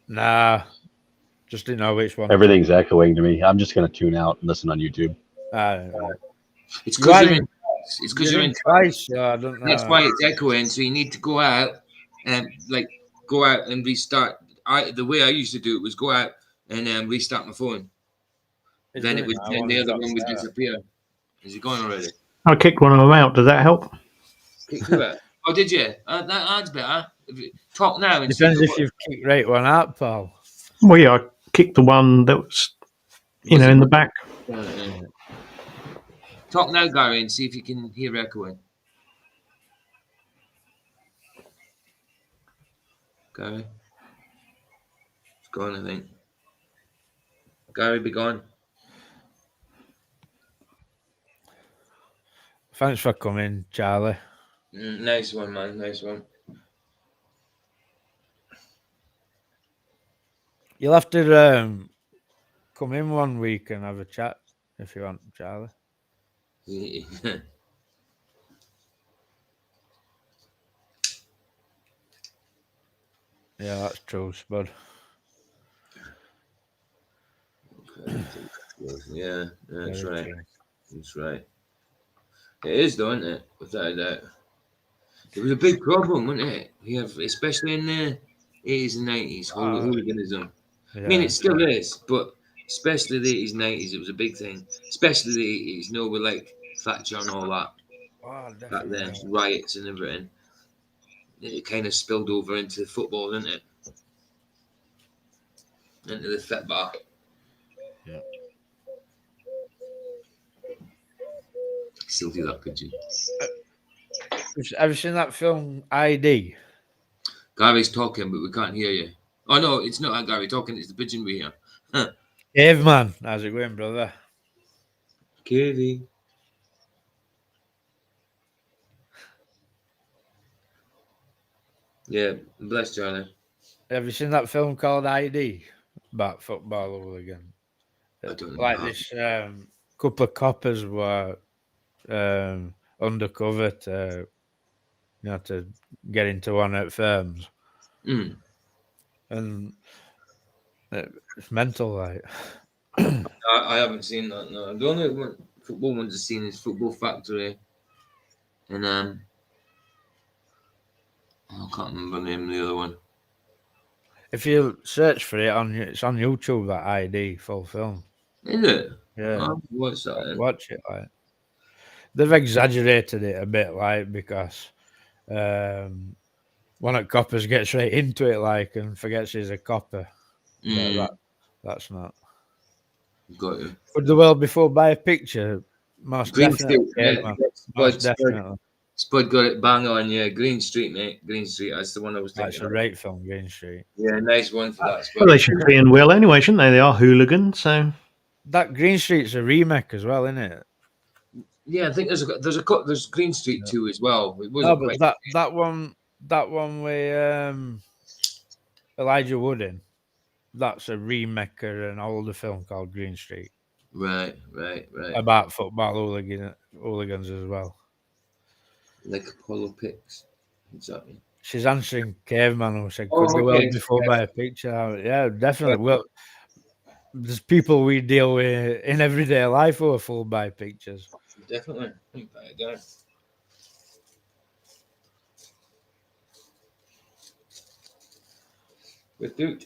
Nah, just didn't know which one. Everything's echoing to me. I'm just going to tune out and listen on YouTube. Right. It's because you're in. It's because you're in twice. So I don't know. That's why it's echoing. So you need to go out and restart. The way I used to do it was go out and restart my phone. Then it would. Then the other one would disappear. Is it gone already? I kicked one of them out. Does that help? Kicked who out? Oh, did you? That's better. Talk now. And depends if you've kicked right one out, Paul. Well, yeah, I kicked the one that was, in the back. Talk now, Gary, and see if you can hear echoing. Gary? It's gone, I think. Gary, be gone. Thanks for coming, Charlie. Nice one, man. Nice one. You'll have to come in one week and have a chat if you want, Charlie. Yeah, that's true, Spud. Yeah, that's Very right. true. That's right. It is, though, isn't it? Without a doubt. It was a big problem, wasn't it? We have, especially in the 80s and 90s, hooliganism. Yeah. I mean, it still is, but especially the 80s and 90s, it was a big thing. Especially the 80s, with like Thatcher and all that. Back then, riots and everything. It kind of spilled over into the football, didn't it? Into the football. Yeah. Still do that, could you? Have you seen that film ID? Gary's talking, but we can't hear you. Oh no, it's not Gary talking, it's the pigeon we hear. Huh. Caveman, how's it going, brother? Cavey. Yeah, bless Charlie. Have you seen that film called ID about football over again? I don't know. Like this couple of coppers were undercover to to get into one at firms. And it's mental, like. I haven't seen that, no. The only football ones I've seen is Football Factory. And I can't remember the name of the other one. If you search for it it's on YouTube, that ID full film. Is it? Yeah. What's that then? Watch it, like. They've exaggerated it a bit, like, because one of the coppers gets right into it, like, and forgets he's a copper. But that's not. Got you. Could the world be fooled by a picture? Most Green definitely. Street, Yeah, Most definitely. Spud got it bang on, yeah. Green Street, mate. Green Street. That's the one I was thinking. That's a great film, Green Street. Yeah, nice one for that. Spud. Well, they should be in well anyway, shouldn't they? They are hooligans, so. That Green Street's a remake as well, isn't it? Yeah, I think there's Green Street 2 as well. It No, wasn't but quite. that one with Elijah Wood in, that's a remake of an older film called Green Street Right. about football hooligans as well. Like Apollo Picks. Exactly. She's answering Caveman who said, Oh, could the world okay. be fooled by a picture? Yeah, definitely. Well, there's people we deal with in everyday life who are fooled by pictures. Definitely. I think that down. With Doot.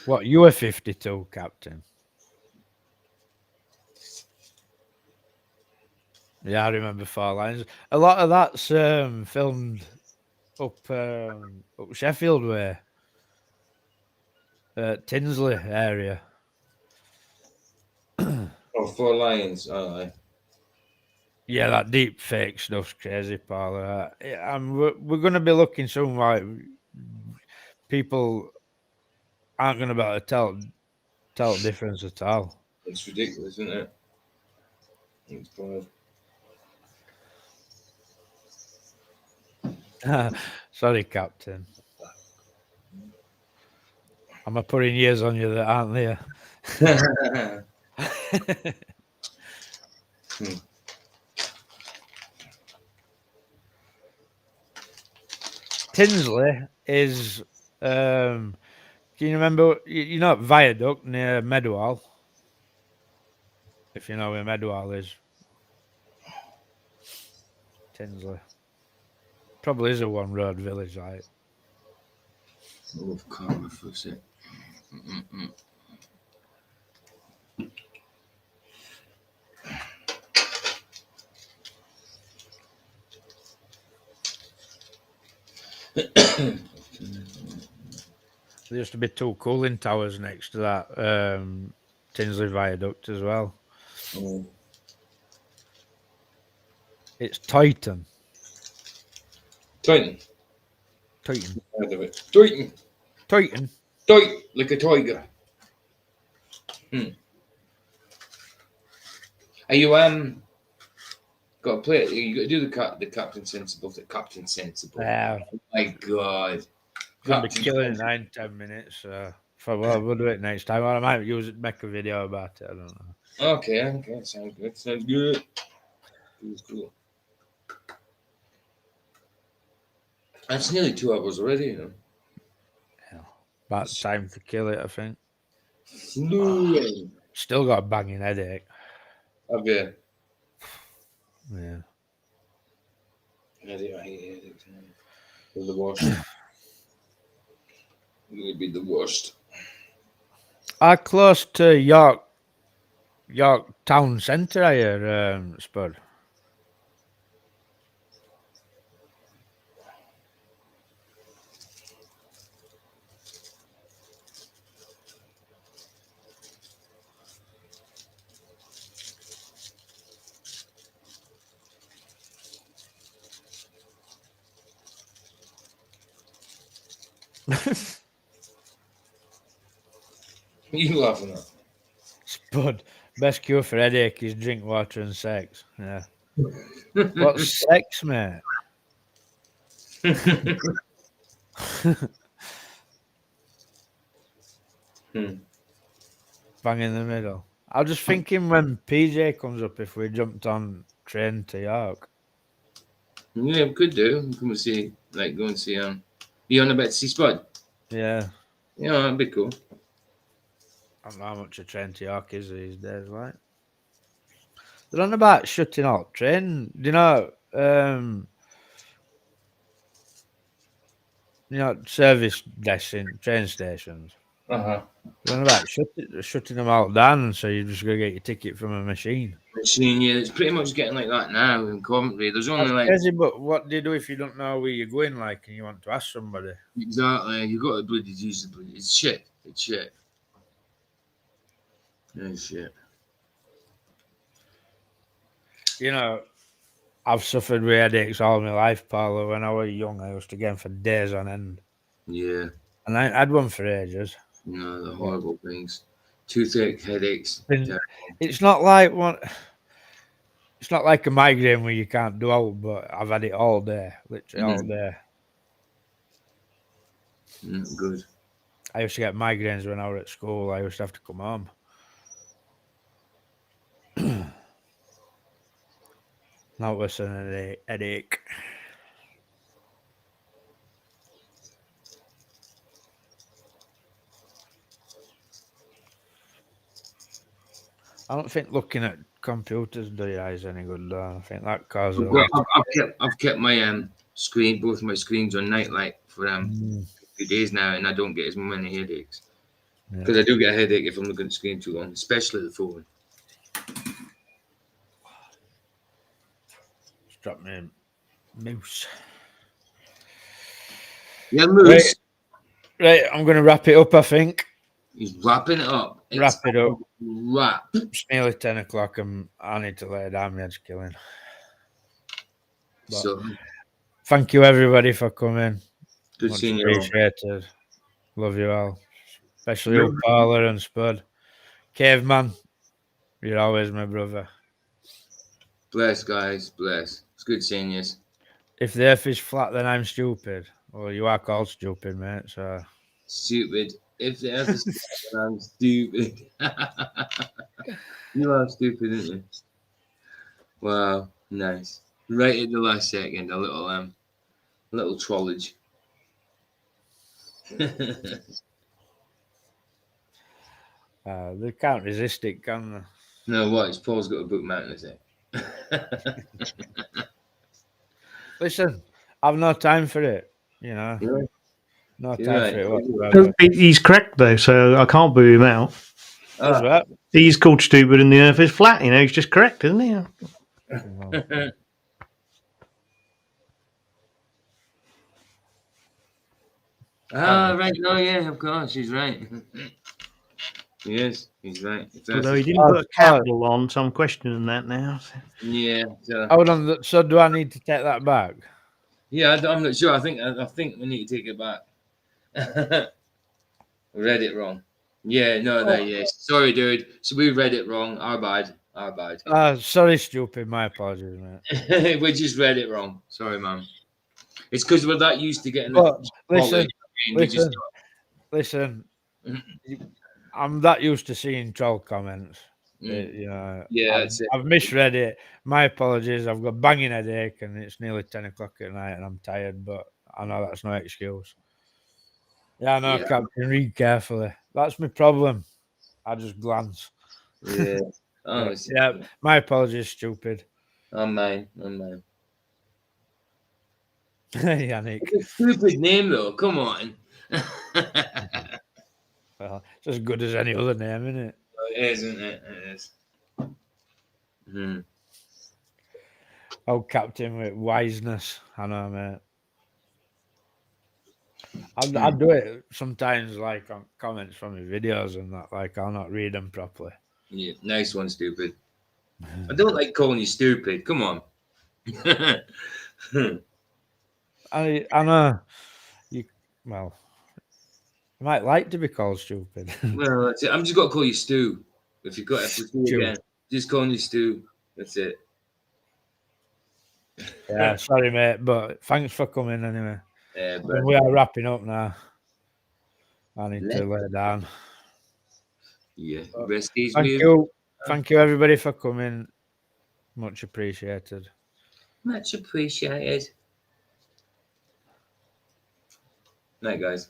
What, you were 52, Captain? Yeah, I remember Four Lines. A lot of that's filmed up Sheffield way, Tinsley area. Oh, Four Lions. Oh, aye. Yeah, that deep fake stuff's crazy, pal. And we're going to be looking soon like people aren't going to be able to tell the difference at all. It's ridiculous, isn't it? It's bad. Sorry, Captain. I'm putting years on you that aren't there. Tinsley is can you remember you know Viaduct near Meadowhall? If you know where Meadowhall is. Tinsley. Probably is a one road village, like. Oh, karma for a sec. There used to be two cooling towers next to that Tinsley Viaduct as well. Oh. It's Titan. Titan. Titan. Like a tiger. Are you got to play it? You got to do the Captain Sensible. The Captain Sensible. Yeah. Oh my God. Gonna be killing it 9-10 minutes. We'll do it next time. Or I might make a video about it. I don't know. Okay. Sounds good. Cool. That's nearly 2 hours already, you know. Yeah. About time to kill it, I think. Slowly. Still got a banging headache. Have you? Yeah. I hate headaches. They're the worst. It'll be the worst. Are close to York town centre, are you, Spud? You laughing at? Spud, best cure for headache is drink water and sex. Yeah. What's sex, mate? Bang in the middle. I was just thinking when PJ comes up, if we jumped on train to York. Yeah, we could do. Come and see, go and see. You on about to see Spud? Yeah. Yeah, that'd be cool. I don't know how much a train to York is these days, like. They're on about shutting out train. Do you know, service desks in train stations? Uh-huh. They're on about shutting them out down, so you're just going to get your ticket from a machine. Yeah, it's pretty much getting like that now in Coventry. There's only That's crazy, but what do you do if you don't know where you're going, like, and you want to ask somebody? Exactly. You got to bloody use the bloody. It's shit. Yeah, it's shit. You know, I've suffered with headaches all my life, Paolo. When I was young, I used to get them for days on end. Yeah. And I had one for ages. No, the horrible things. Toothache, headaches. Been- terrible. It's not like one. It's not like a migraine where you can't do out, but I've had it all day, literally all day. Good. I used to get migraines when I was at school. I used to have to come home. Now it's a headache. I don't think looking at computers do your eyes any good, though. I think that causes. I've kept my both my screens on nightlight for a few days now, and I don't get as many headaches. Because I do get a headache if I'm looking at the screen too long, especially the phone. Drop me moose. Yeah, Moose. Right, I'm going to wrap it up, I think. He's wrapping it up. Wrap it up. Wrap. It's nearly 10 o'clock and I need to lay down. My head's killing. But So thank you, everybody, for coming. good Much seeing you all. appreciated. Love you all. Especially you, Paula and Spud. Caveman, you're always my brother. Bless, guys. Bless. It's good seeing you. If the earth is flat, then I'm stupid. Well, you are called stupid, mate. So Stupid. If the earth is flat, I'm stupid. You are stupid, aren't you? Wow. Nice. Right at the last second, a little trollage. they can't resist it, can they? No, what? It's Paul's got a book mountain, is it? Listen, I've no time for it. You know, Yeah. no time You're right. for it whatsoever. He's correct though, so I can't boo him out. Does that? He's called stupid and the earth is flat. You know, he's just correct, isn't he? Right. No, yeah, of course, he's right. He is. He's right. Although he didn't put a capital on, so I'm questioning that now. Yeah. So, Hold on. So do I need to take that back? yeah, I'm not sure. I think we need to take it back. Read it wrong. Yeah, no, yes. Sorry, dude. So we read it wrong. Our bad. Sorry, stupid. My apologies, mate. We just read it wrong. Sorry, man. It's because we're that used to getting But the listen. I'm that used to seeing troll comments. You know, Yeah, that's it. I've misread it. My apologies. I've got banging headache and it's nearly 10 o'clock at night and I'm tired, but I know that's no excuse. Yeah, I know, Yeah. Captain. Read carefully. That's my problem. I just glance. Yeah. Oh, Yeah, my apologies, stupid. I'm mine. Yannick. It's a stupid name, though. Come on. Well, it's as good as any other name, isn't it? It is, isn't it? It is. Oh, Captain with wiseness. I know, mate. I do it sometimes, like on comments from my videos and that. Like, I'll not read them properly. Yeah, nice one, stupid. I don't like calling you stupid. Come on. I know. Well, you might like to be called stupid. Well, that's it. I'm just got to call you Stu. If you've got to do again, just calling you Stu. That's it. Yeah, sorry, mate, but thanks for coming anyway. But We are wrapping up now. I need to lay down. yeah, rest easy. Thank you, everybody, for coming. Much appreciated. Much appreciated. Night, guys.